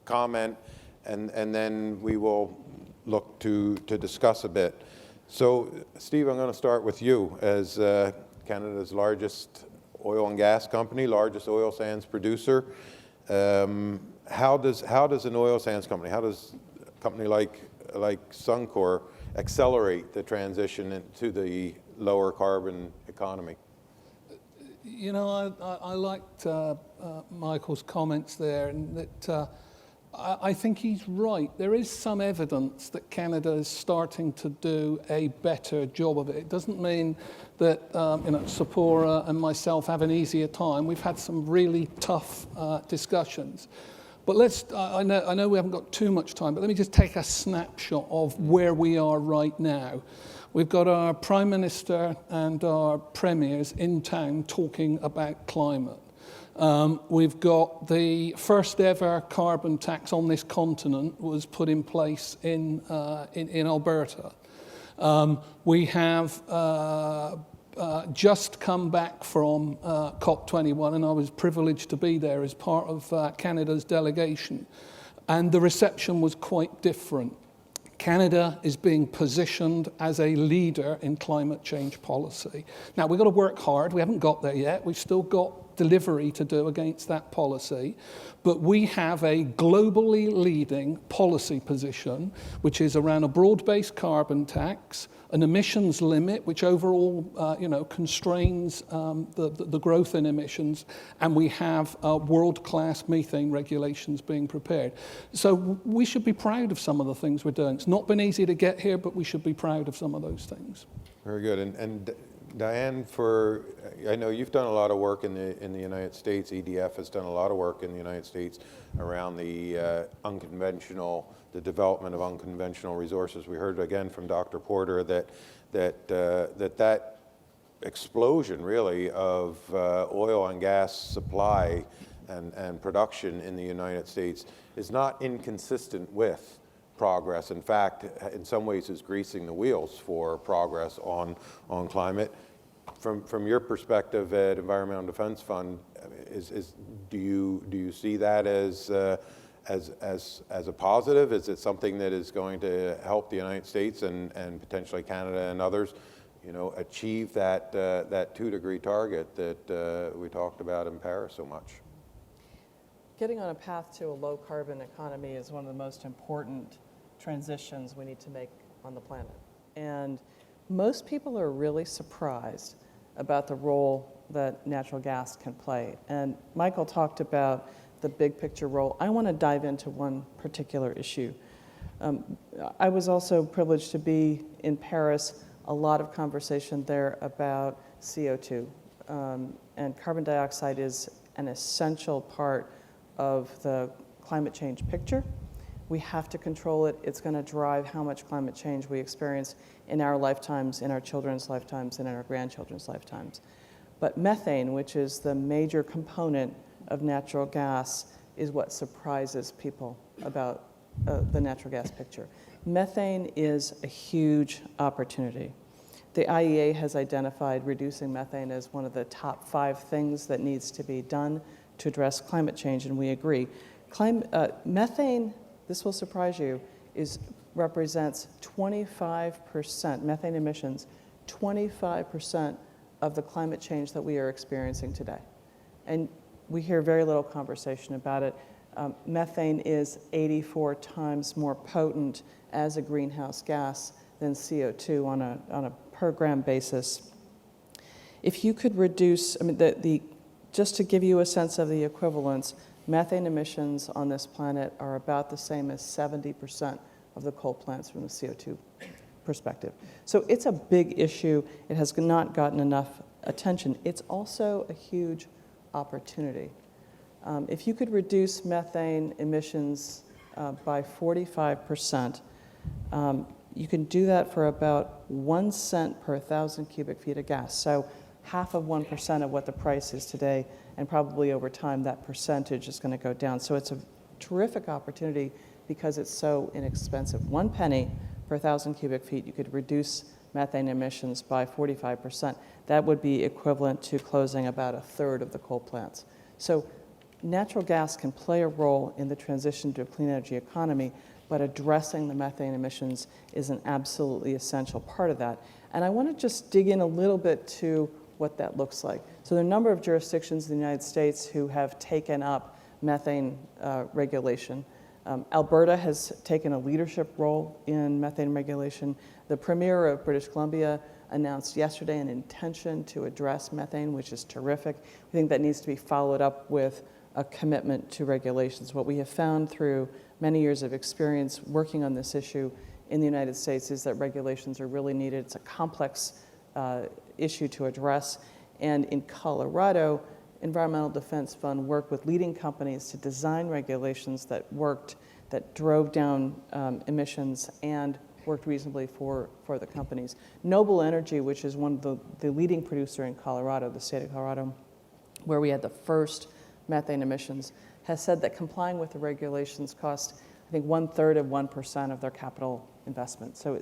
comment, and then we will look to discuss a bit. So, Steve, I'm going to start with you as Canada's largest oil and gas company, largest oil sands producer. How does an oil sands company, how does a company like Suncor accelerate the transition into the lower carbon economy? You know, I liked Michael's comments there, and that I think he's right. There is some evidence that Canada is starting to do a better job of it. It doesn't mean that Tzeporah and myself have an easier time. We've had some really tough discussions. But I know we haven't got too much time, but let me just take a snapshot of where we are right now. We've got our Prime Minister and our Premiers in town talking about climate. We've got the first ever carbon tax on this continent was put in place in Alberta. We have just come back from COP21, and I was privileged to be there as part of Canada's delegation. And the reception was quite different. Canada is being positioned as a leader in climate change policy. Now, we've got to work hard. We haven't got there yet. We've still got delivery to do against that policy. But we have a globally leading policy position, which is around a broad-based carbon tax, an emissions limit, which overall, constrains the growth in emissions, and we have world-class methane regulations being prepared. So we should be proud of some of the things we're doing. It's not been easy to get here, but we should be proud of some of those things. Very good. And Diane, I know you've done a lot of work in the United States. EDF has done a lot of work in the United States around the development of unconventional resources. We heard again from Dr. Porter that explosion, really, of oil and gas supply and production in the United States is not inconsistent with progress. In fact, in some ways is greasing the wheels for progress on climate. From your perspective at Environmental Defense Fund, do you see that as a positive? Is it something that is going to help the United States and potentially Canada and others, achieve that 2-degree target that we talked about in Paris so much? Getting on a path to a low-carbon economy is one of the most important transitions we need to make on the planet. And most people are really surprised about the role that natural gas can play. And Michael talked about the big picture role. I want to dive into one particular issue. I was also privileged to be in Paris, a lot of conversation there about CO2. And carbon dioxide is an essential part of the climate change picture. We have to control it. It's going to drive how much climate change we experience in our lifetimes, in our children's lifetimes, and in our grandchildren's lifetimes. But methane, which is the major component of natural gas, is what surprises people about the natural gas picture. Methane is a huge opportunity. The IEA has identified reducing methane as one of the top 5 things that needs to be done to address climate change, and we agree. Methane, this will surprise you, represents 25%, methane emissions, 25% of the climate change that we are experiencing today. And we hear very little conversation about it. Methane is 84 times more potent as a greenhouse gas than CO2 on a per gram basis. If you could reduce, just to give you a sense of the equivalence, methane emissions on this planet are about the same as 70% of the coal plants from the CO2 perspective. So it's a big issue. It has not gotten enough attention. It's also a huge opportunity. If you could reduce methane emissions by 45%, you can do that for about 1 cent per 1,000 cubic feet of gas. So half of 1% of what the price is today, and probably over time that percentage is going to go down. So it's a terrific opportunity because it's so inexpensive. 1 penny per 1,000 cubic feet, you could reduce methane emissions by 45%. That would be equivalent to closing about 1/3 of the coal plants. So natural gas can play a role in the transition to a clean energy economy, but addressing the methane emissions is an absolutely essential part of that. And I want to just dig in a little bit to what that looks like. So there are a number of jurisdictions in the United States who have taken up methane regulation. Alberta has taken a leadership role in methane regulation. The Premier of British Columbia announced yesterday an intention to address methane, which is terrific. We think that needs to be followed up with a commitment to regulations. What we have found through many years of experience working on this issue in the United States is that regulations are really needed. It's a complex issue to address. And in Colorado, Environmental Defense Fund worked with leading companies to design regulations that worked, that drove down emissions and worked reasonably for the companies. Noble Energy, which is one of the leading producer in Colorado, the state of Colorado, where we had the first methane emissions, has said that complying with the regulations cost, I think, 1/3 of 1% of their capital investment. So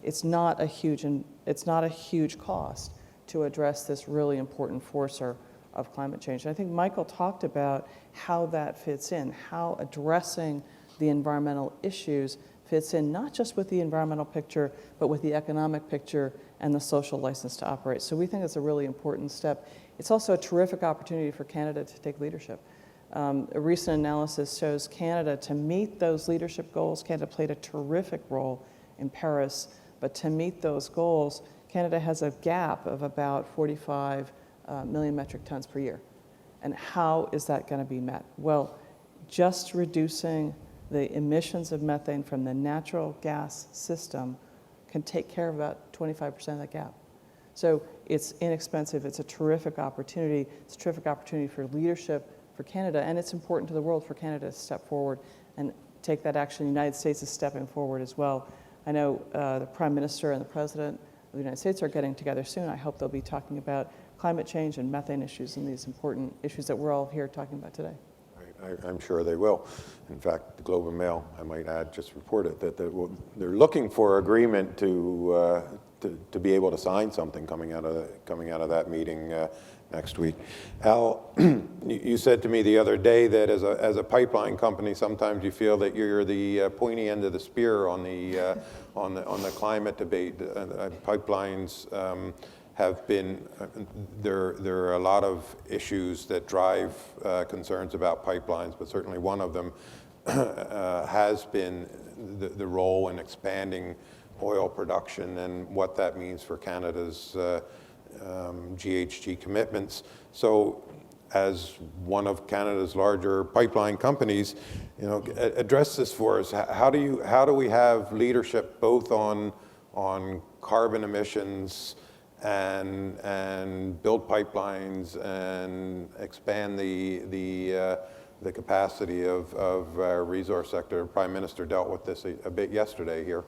it's not a huge cost to address this really important forcer of climate change. And I think Michael talked about how that fits in, how addressing the environmental issues fits in not just with the environmental picture, but with the economic picture and the social license to operate. So we think it's a really important step. It's also a terrific opportunity for Canada to take leadership. A recent analysis shows Canada, to meet those leadership goals, Canada played a terrific role in Paris, but to meet those goals, Canada has a gap of about 45 million metric tons per year. And how is that going to be met? Well, just reducing the emissions of methane from the natural gas system can take care of about 25% of that gap. So it's inexpensive. It's a terrific opportunity. It's a terrific opportunity for leadership for Canada, and it's important to the world for Canada to step forward and take that action. The United States is stepping forward as well. I know the Prime Minister and the President the United States are getting together soon. I hope they'll be talking about climate change and methane issues and these important issues that we're all here talking about today. I'm sure they will. In fact, the Globe and Mail, I might add, just reported that they're looking for agreement to be able to sign something coming out of that meeting next week. Al, you said to me the other day that as a pipeline company, sometimes you feel that you're the pointy end of the spear on the climate debate. Pipelines have been, there are a lot of issues that drive concerns about pipelines, but certainly one of them has been the role in expanding oil production and what that means for Canada's GHG commitments. So as one of Canada's larger pipeline companies, address this for us. How do we have leadership both on carbon emissions and build pipelines and expand the capacity of our resource sector? The Prime Minister dealt with this a bit yesterday here.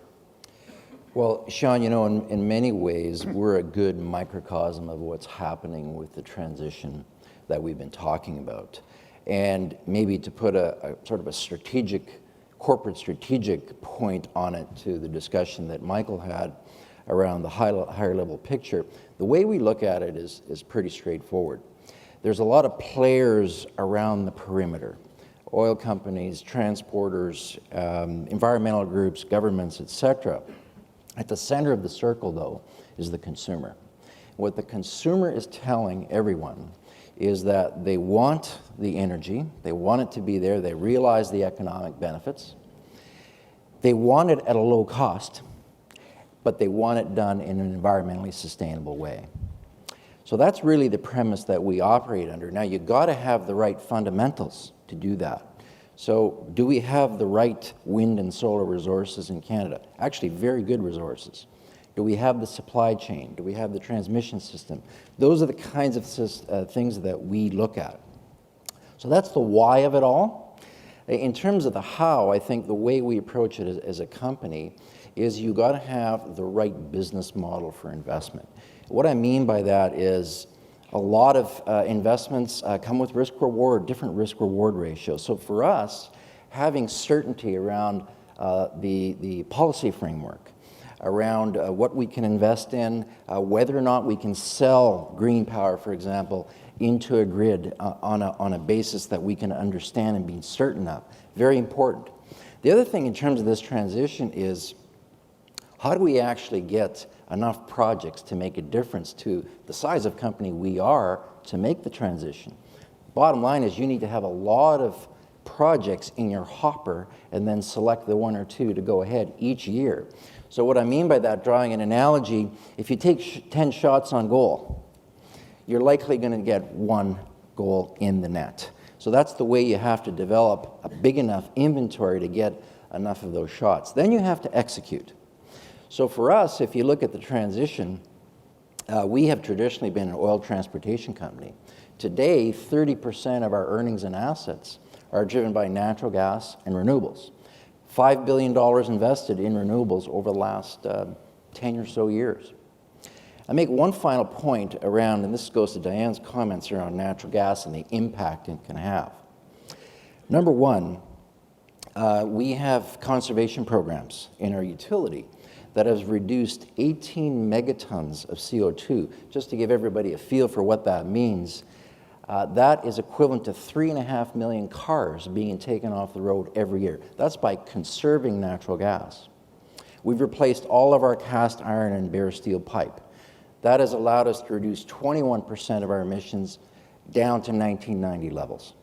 Well, Sean, in many ways, we're a good microcosm of what's happening with the transition that we've been talking about. And maybe to put a sort of a corporate strategic point on it to the discussion that Michael had around the higher level picture, the way we look at it is pretty straightforward. There's a lot of players around the perimeter: oil companies, transporters, environmental groups, governments, etc. At the center of the circle, though, is the consumer. What the consumer is telling everyone is that they want the energy, they want it to be there, they realize the economic benefits, they want it at a low cost, but they want it done in an environmentally sustainable way. So that's really the premise that we operate under. Now, you've got to have the right fundamentals to do that. So do we have the right wind and solar resources in Canada? Actually, very good resources. Do we have the supply chain? Do we have the transmission system? Those are the kinds of things that we look at. So that's the why of it all. In terms of the how, I think the way we approach it as a company is you got to have the right business model for investment. What I mean by that is a lot of investments come with risk-reward, different risk-reward ratios. So for us, having certainty around the policy framework, around what we can invest in, whether or not we can sell green power, for example, into a grid on a basis that we can understand and be certain of, very important. The other thing in terms of this transition is, how do we actually get enough projects to make a difference to the size of company we are to make the transition? Bottom line is you need to have a lot of projects in your hopper and then select the one or two to go ahead each year. So what I mean by that, drawing an analogy, if you take 10 shots on goal, you're likely going to get one goal in the net. So that's the way you have to develop a big enough inventory to get enough of those shots. Then you have to execute. So for us, if you look at the transition, we have traditionally been an oil transportation company. Today, 30% of our earnings and assets are driven by natural gas and renewables. $5 billion invested in renewables over the last 10 or so years. I make one final point around, and this goes to Diane's comments around natural gas and the impact it can have. Number one, we have conservation programs in our utility that has reduced 18 megatons of CO2. Just to give everybody a feel for what that means, that is equivalent to 3.5 million cars being taken off the road every year. That's by conserving natural gas. We've replaced all of our cast iron and bare steel pipe. That has allowed us to reduce 21% of our emissions down to 1990 levels.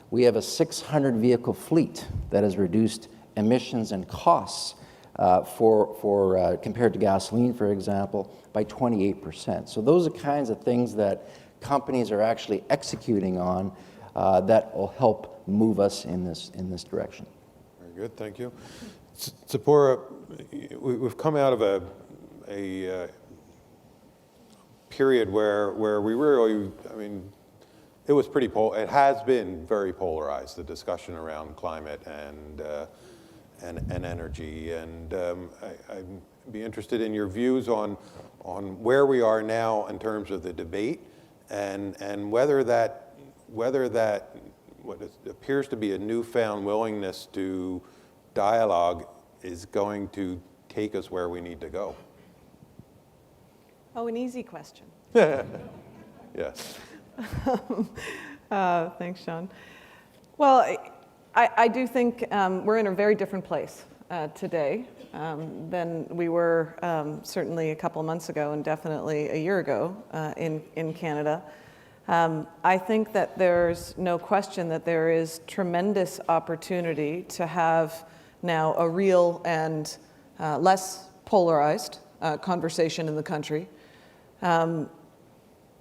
We have a 600 vehicle fleet that has reduced emissions and costs compared to gasoline, for example, by 28%. So those are kinds of things that companies are actually executing on that will help move us in this direction. Very good, thank you. Tzeporah, we've come out of a period where we really, it was it has been very polarized, the discussion around climate and energy. And be interested in your views on where we are now in terms of the debate, and whether that what appears to be a newfound willingness to dialogue is going to take us where we need to go. Oh, an easy question. Yes. Thanks, Sean. Well, I do think we're in a very different place today than we were certainly a couple of months ago and definitely a year ago in Canada. I think that there's no question that there is tremendous opportunity to have now a real and less polarized conversation in the country. And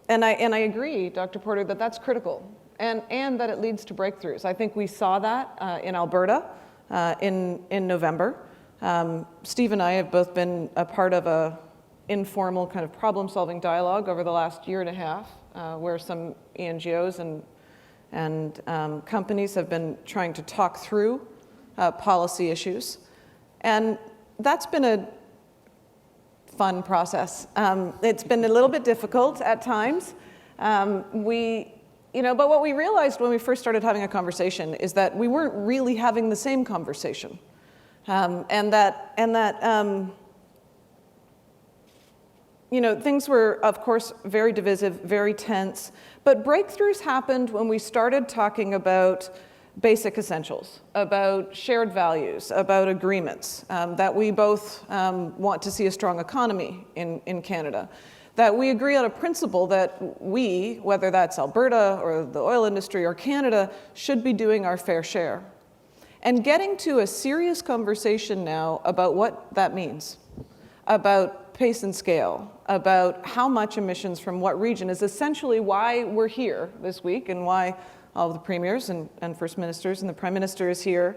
I agree, Dr. Porter, that that's critical and that it leads to breakthroughs. I think we saw that in Alberta in November. Steve and I have both been a part of a informal kind of problem-solving dialogue over the last year and a half, where some NGOs and companies have been trying to talk through policy issues. And that's been a fun process. It's been a little bit difficult at times. But what we realized when we first started having a conversation is that we weren't really having the same conversation. Things were, of course, very divisive, very tense, but breakthroughs happened when we started talking about basic essentials, about shared values, about agreements, that we both want to see a strong economy in Canada, that we agree on a principle that we, whether that's Alberta or the oil industry or Canada, should be doing our fair share. And getting to a serious conversation now about what that means, about pace and scale, about how much emissions from what region is essentially why we're here this week and why all of the premiers and first ministers and the prime minister is here.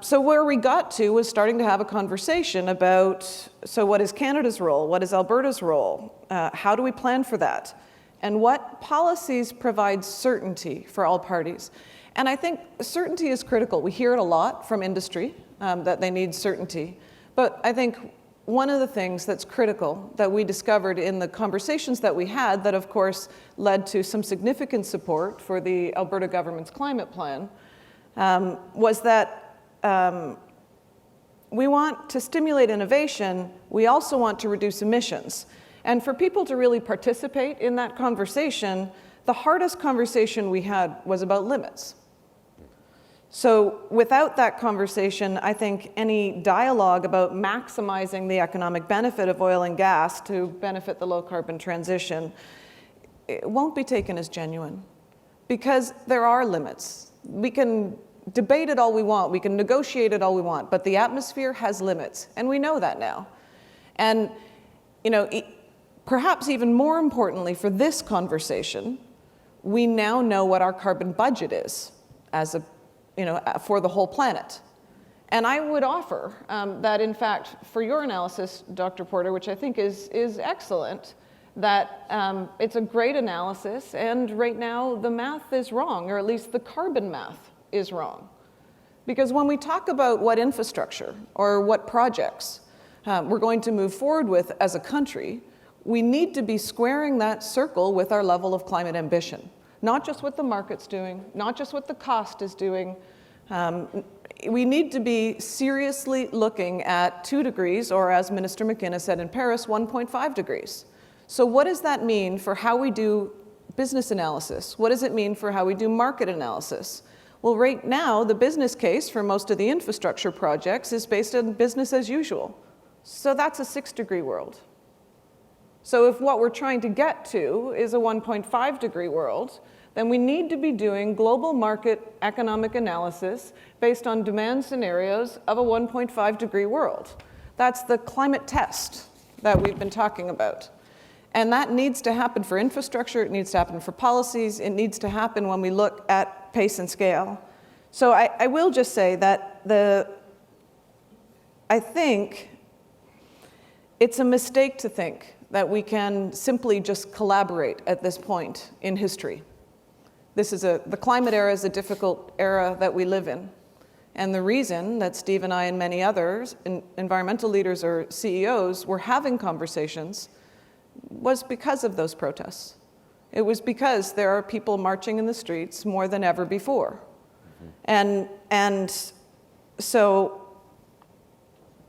So where we got to was starting to have a conversation about, so what is Canada's role? What is Alberta's role? How do we plan for that? And what policies provide certainty for all parties? And I think certainty is critical. We hear it a lot from industry, that they need certainty. But I think one of the things that's critical that we discovered in the conversations that we had that, of course, led to some significant support for the Alberta government's climate plan was that we want to stimulate innovation. We also want to reduce emissions. And for people to really participate in that conversation, the hardest conversation we had was about limits. So without that conversation, I think any dialogue about maximizing the economic benefit of oil and gas to benefit the low carbon transition, it won't be taken as genuine because there are limits. We can debate it all we want, we can negotiate it all we want, but the atmosphere has limits, and we know that now. And, perhaps even more importantly for this conversation, we now know what our carbon budget is for the whole planet. And I would offer that, in fact, for your analysis, Dr. Porter, which I think is excellent, that it's a great analysis, and right now the math is wrong, or at least the carbon math is wrong. Because when we talk about what infrastructure or what projects we're going to move forward with as a country, we need to be squaring that circle with our level of climate ambition. Not just what the market's doing, not just what the cost is doing. We need to be seriously looking at 2 degrees, or as Minister McKenna said in Paris, 1.5 degrees. So what does that mean for how we do business analysis? What does it mean for how we do market analysis? Well, right now, the business case for most of the infrastructure projects is based on business as usual. So that's a 6-degree world. So if what we're trying to get to is a 1.5 degree world, then we need to be doing global market economic analysis based on demand scenarios of a 1.5 degree world. That's the climate test that we've been talking about. And that needs to happen for infrastructure, it needs to happen for policies, it needs to happen when we look at pace and scale. So I will just say that I think it's a mistake to think that we can simply just collaborate at this point in history. The climate era is a difficult era that we live in. And the reason that Steve and I and many others, environmental leaders or CEOs, were having conversations was because of those protests. It was because there are people marching in the streets more than ever before. And so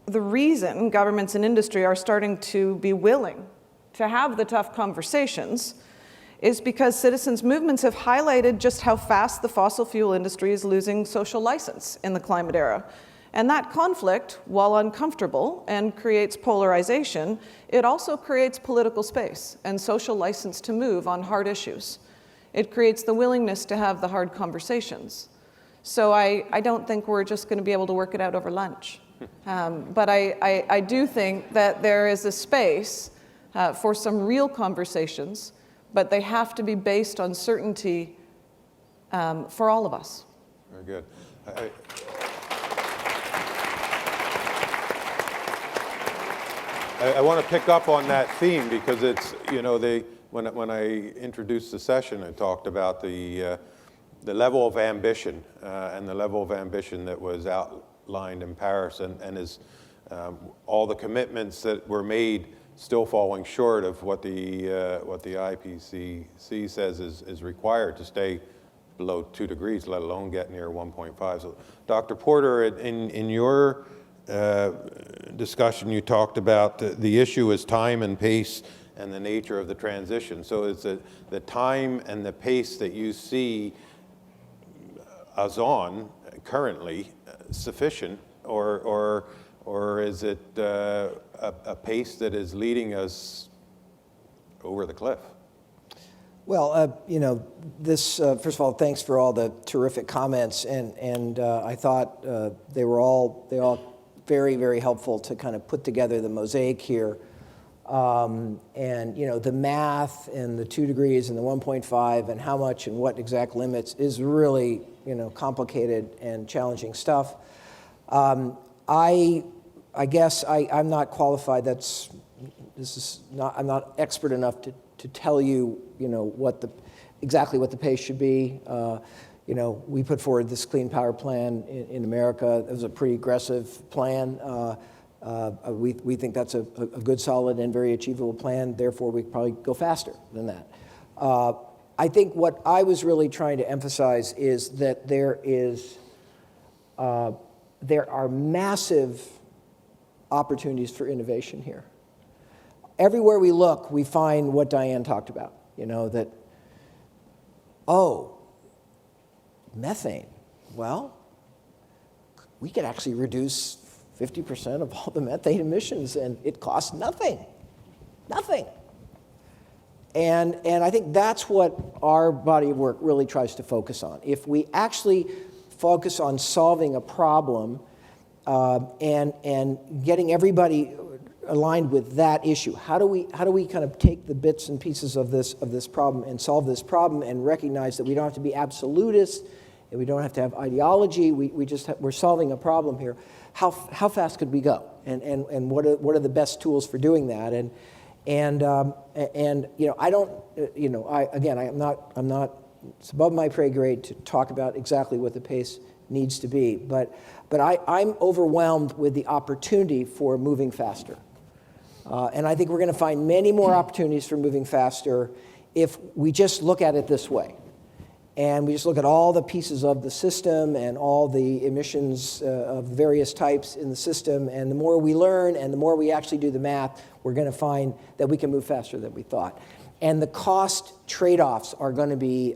the reason governments and industry are starting to be willing to have the tough conversations is because citizens' movements have highlighted just how fast the fossil fuel industry is losing social license in the climate era. And that conflict, while uncomfortable and creates polarization, it also creates political space and social license to move on hard issues. It creates the willingness to have the hard conversations. So I don't think we're just going to be able to work it out over lunch. But I do think that there is a space for some real conversations, but they have to be based on certainty for all of us. Very good. I want to pick up on that theme because it's, you know, when I introduced the session, I talked about the level of ambition and the level of ambition that was outlined in Paris and is all the commitments that were made still falling short of what the IPCC says is required to stay below 2 degrees, let alone get near 1.5. So, Dr. Porter, in your discussion, you talked about the issue is time and pace and the nature of the transition. So is the time and the pace that you see us on currently sufficient, or is it a pace that is leading us over the cliff? Well, you know, this, first of all, thanks for all the terrific comments, and I thought they all very, very helpful to kind of put together the mosaic here. And, you know, the math and the 2 degrees and the 1.5 and how much and what exact limits is really, you know, complicated and challenging stuff. I guess I'm not qualified. I'm not expert enough to tell you, you know, exactly what the pace should be. You know, we put forward this Clean Power Plan in America. It was a pretty aggressive plan. We think that's a good, solid, and very achievable plan. Therefore, we could probably go faster than that. I think what I was really trying to emphasize is that there are massive opportunities for innovation here. Everywhere we look, we find what Diane talked about. You know, that, methane. Well, we could actually reduce 50% of all the methane emissions, and it costs nothing. Nothing. And I think that's what our body of work really tries to focus on. If we actually focus on solving a problem and getting everybody aligned with that issue, how do we kind of take the bits and pieces of this problem and solve this problem and recognize that we don't have to be absolutist and we don't have to have ideology. We're solving a problem here. How fast could we go? And what are the best tools for doing that? And you know, I don't, you know, I'm not, it's above my pay grade to talk about exactly what the pace needs to be, but I'm overwhelmed with the opportunity for moving faster. And I think we're going to find many more opportunities for moving faster if we just look at it this way. And we just look at all the pieces of the system and all the emissions of various types in the system. And the more we learn and the more we actually do the math, we're going to find that we can move faster than we thought. And the cost trade-offs are going to be,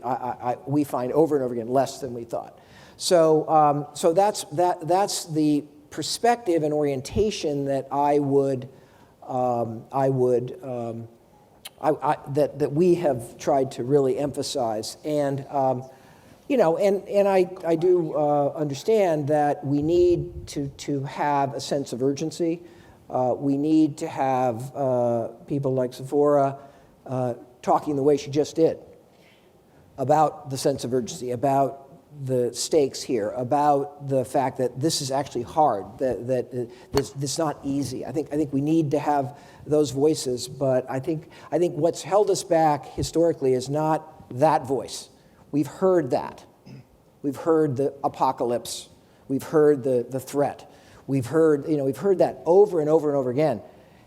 we find over and over again, less than we thought. So that's the perspective and orientation that that we have tried to really emphasize. And you know, and I do understand that we need to have a sense of urgency. We need to have people like Tzeporah talking the way she just did about the sense of urgency, about the stakes here, about the fact that this is actually hard, that this is not easy. I think we need to have those voices, but I think what's held us back historically is not that voice. We've heard that. We've heard the apocalypse We've heard the threat. We've heard that over and over and over again.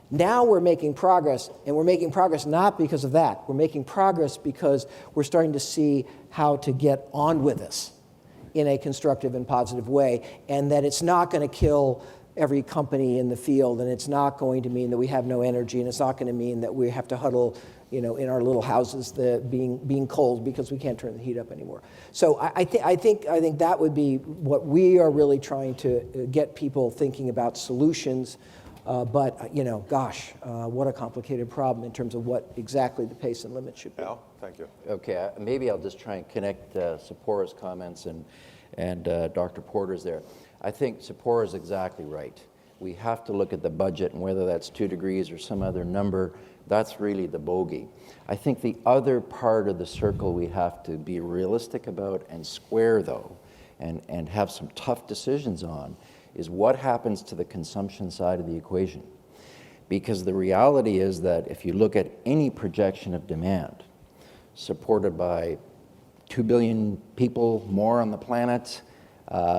Now we're making progress, and we're making progress not because of that. We're making progress because we're starting to see how to get on with this in a constructive and positive way, and that it's not going to kill every company in the field, and it's not going to mean that we have no energy, and it's not going to mean that we have to huddle, in our little houses, being cold because we can't turn the heat up anymore. So I think that would be what we are really trying to get people thinking about solutions. But what a complicated problem in terms of what exactly the pace and limit should be. Al, thank you. Okay, maybe I'll just try and connect Tzeporah's comments and Dr. Porter's there. I think Tzeporah is exactly right. We have to look at the budget, and whether that's 2 degrees or some other number, that's really the bogey. I think the other part of the circle we have to be realistic about and square, though, and have some tough decisions on, is what happens to the consumption side of the equation. Because the reality is that if you look at any projection of demand, supported by 2 billion people more on the planet,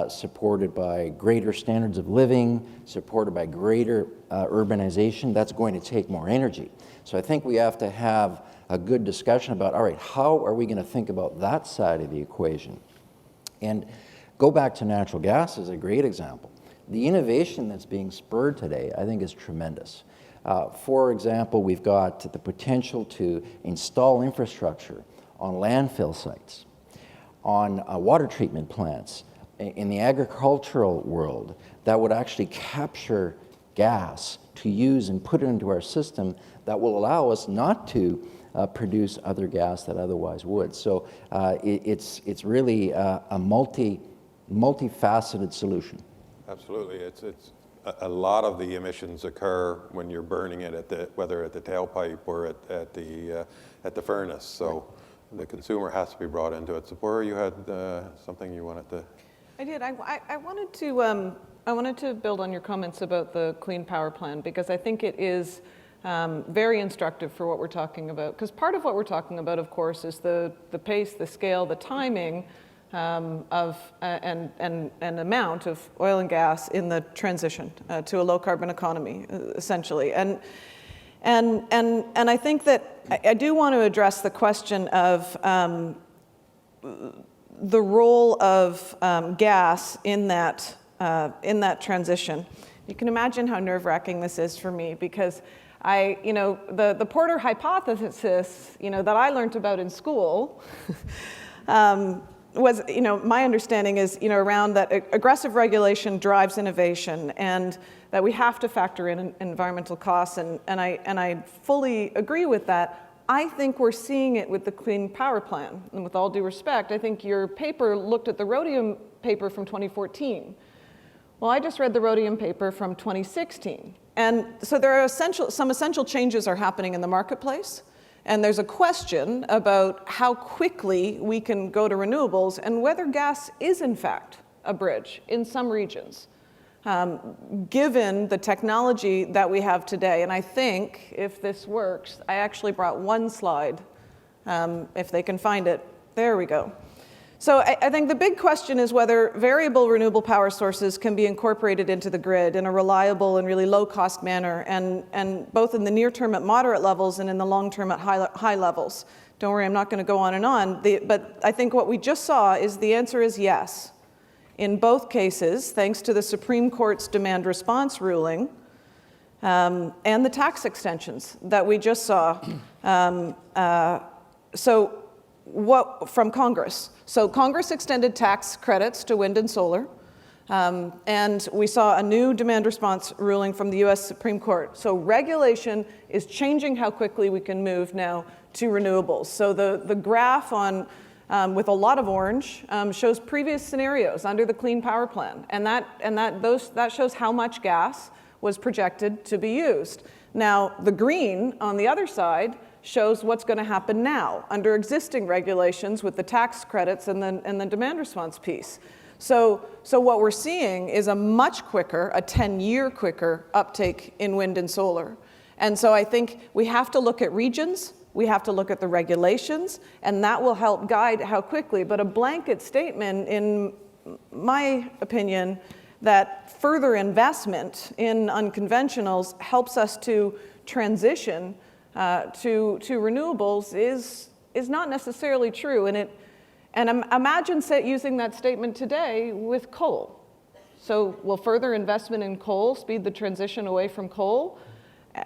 supported by greater standards of living, supported by greater urbanization, that's going to take more energy. So I think we have to have a good discussion about, all right, how are we going to think about that side of the equation? And go back to natural gas as a great example. The innovation that's being spurred today, I think, is tremendous. For example, we've got the potential to install infrastructure on landfill sites, on water treatment plants, in the agricultural world that would actually capture gas to use and put it into our system that will allow us not to produce other gas that otherwise would. So it's really a multifaceted solution. Absolutely. It's a lot of the emissions occur when you're burning it whether at the tailpipe or at the furnace. So the consumer has to be brought into it. Tzeporah, you had something you wanted to. I did. I wanted to build on your comments about the Clean Power Plan, because I think it is very instructive for what we're talking about. Because part of what we're talking about, of course, is the pace, the scale, the timing of and amount of oil and gas in the transition to a low carbon economy, essentially. And I think that I do want to address the question of the role of gas in that transition. You can imagine how nerve-wracking this is for me, because the Porter hypothesis, that I learned about in school, was, my understanding is, around that aggressive regulation drives innovation, and that we have to factor in environmental costs, and I fully agree with that. I think we're seeing it with the Clean Power Plan, and with all due respect, I think your paper looked at the rhodium paper from 2014. Well, I just read the rhodium paper from 2016, and so there are some essential changes are happening in the marketplace. And there's a question about how quickly we can go to renewables and whether gas is, in fact, a bridge in some regions, given the technology that we have today. And I think, if this works, I actually brought one slide, if they can find it. There we go. So I think the big question is whether variable renewable power sources can be incorporated into the grid in a reliable and really low-cost manner, and both in the near term at moderate levels and in the long term at high levels. Don't worry, I'm not going to go on and on. But I think what we just saw is the answer is yes. In both cases, thanks to the Supreme Court's demand response ruling and the tax extensions that we just saw. From Congress. So Congress extended tax credits to wind and solar, and we saw a new demand response ruling from the US Supreme Court. So regulation is changing how quickly we can move now to renewables. So the graph on with a lot of orange shows previous scenarios under the Clean Power Plan, and that shows how much gas was projected to be used. Now the green on the other side shows what's going to happen now under existing regulations with the tax credits and the demand response piece. So what we're seeing is a much quicker, a 10-year quicker uptake in wind and solar. And so I think we have to look at regions, we have to look at the regulations, and that will help guide how quickly. But a blanket statement, in my opinion that further investment in unconventionals helps us to transition to renewables is not necessarily true. And imagine using that statement today with coal. So will further investment in coal speed the transition away from coal?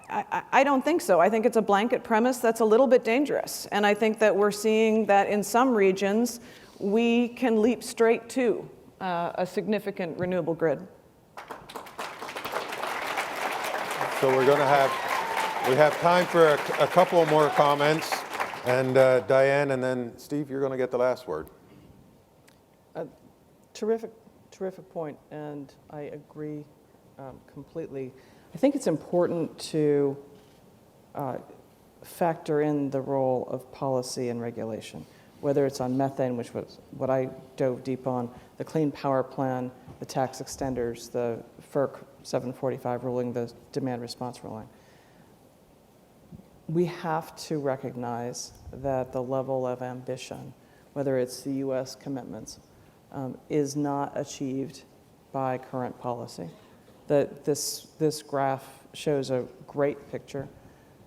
I don't think so. I think it's a blanket premise that's a little bit dangerous. And I think that we're seeing that in some regions, we can leap straight to a significant renewable grid. So we have time for a couple more comments. And Diane, and then Steve, you're going to get the last word. Terrific point, and I agree completely. I think it's important to factor in the role of policy and regulation, whether it's on methane, which was what I dove deep on, the Clean Power Plan, the tax extenders, the FERC 745 ruling, the demand response ruling. We have to recognize that the level of ambition, whether it's the U.S. commitments, is not achieved by current policy. That this graph shows a great picture,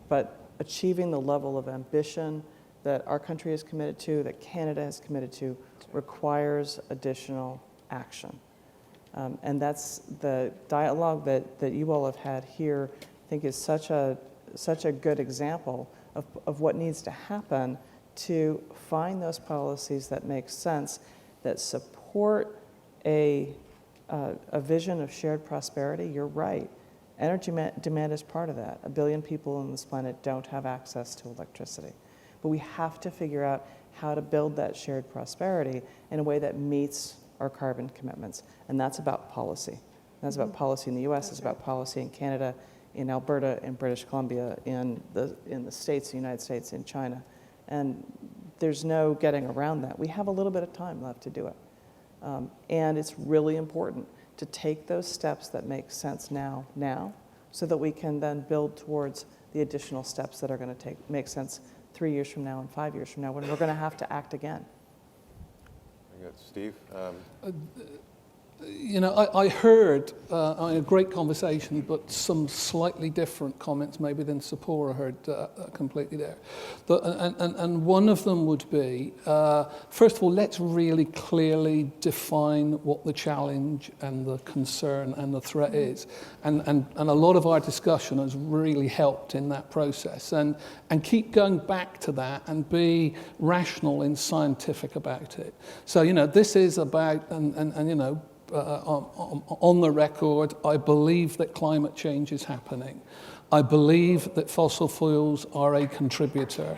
but achieving the level of ambition that our country is committed to, that Canada is committed to, requires additional action. And that's the dialogue that you all have had here, I think is such a good example of what needs to happen to find those policies that make sense, that support a vision of shared prosperity. You're right. Energy demand is part of that. 1 billion people on this planet don't have access to electricity. But we have to figure out how to build that shared prosperity in a way that meets our carbon commitments. And that's about policy. That's about policy in the US, it's about policy in Canada, in Alberta, in British Columbia, in the States, the United States, in China. And there's no getting around that. We have a little bit of time left to do it. And it's really important to take those steps that make sense now, so that we can then build towards the additional steps that are going to make sense 3 years from now and 5 years from now, when we're going to have to act again. Very good. Steve? You know, I heard a great conversation, but some slightly different comments maybe than Tzeporah heard completely there. And one of them would be, first of all, let's really clearly define what the challenge and the concern and the threat is. And a lot of our discussion has really helped in that process. And keep going back to that and be rational and scientific about it. So, you know, this is about, and you know, on the record, I believe that climate change is happening. I believe that fossil fuels are a contributor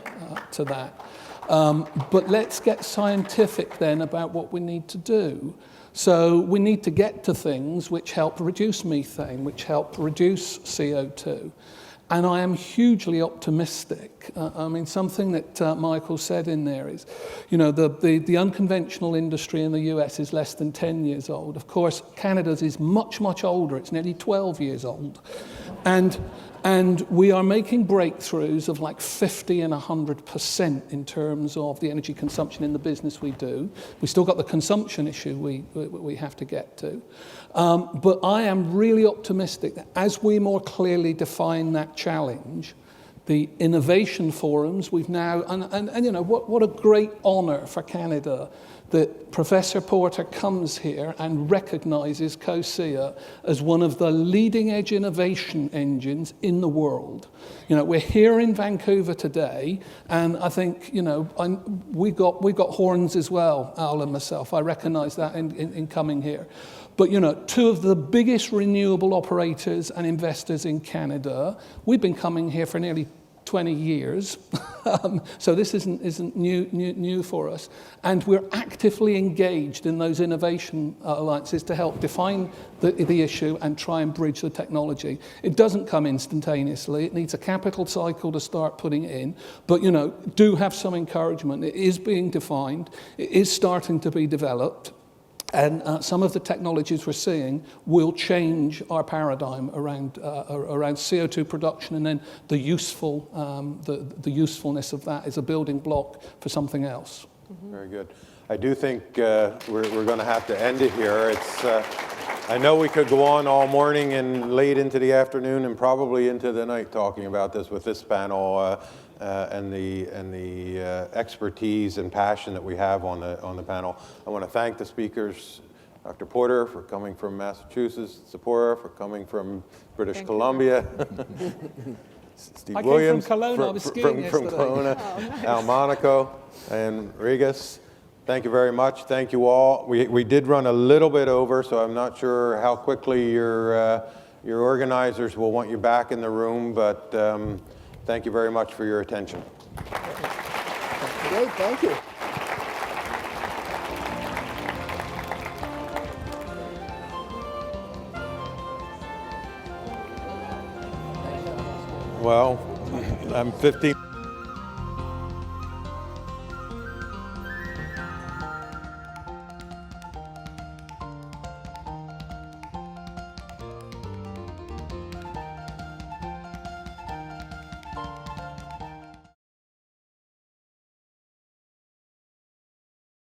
to that. But let's get scientific then about what we need to do. So we need to get to things which help reduce methane, which help reduce CO2. And I am hugely optimistic. I mean, something that Michael said in there is, you know, the unconventional industry in the US is less than 10 years old. Of course, Canada's is much, much older. It's nearly 12 years old. And we are making breakthroughs of like 50 and 100% in terms of the energy consumption in the business we do. We still got the consumption issue we have to get to. But I am really optimistic that as we more clearly define that challenge, the innovation forums we've now, and you know, what a great honor for Canada that Professor Porter comes here and recognizes COSIA as one of the leading edge innovation engines in the world. You know, we're here in Vancouver today, and I think, you know, we got horns as well, Al and myself. I recognize that in coming here. But, you know, two of the biggest renewable operators and investors in Canada, we've been coming here for nearly 20 years, so this isn't new for us. And we're actively engaged in those innovation alliances to help define the issue and try and bridge the technology. It doesn't come instantaneously. It needs a capital cycle to start putting it in. But, you know, do have some encouragement. It is being defined. It is starting to be developed. And some of the technologies we're seeing will change our paradigm around CO2 production, and then the usefulness of that is a building block for something else. Very good. I do think we're going to have to end it here. It's, I know we could go on all morning and late into the afternoon and probably into the night talking about this with this panel and the expertise and passion that we have on the panel. I want to thank the speakers, Dr. Porter for coming from Massachusetts, Tzeporah for coming from British Columbia, Steve I came Williams from Kelowna. I was skiing from yesterday. Kelowna, Al Monaco, and Rigas. Thank you very much. Thank you all. We did run a little bit over, so I'm not sure how quickly your organizers will want you back in the room, but thank you very much for your attention. Great, thank you. Well, I'm 15.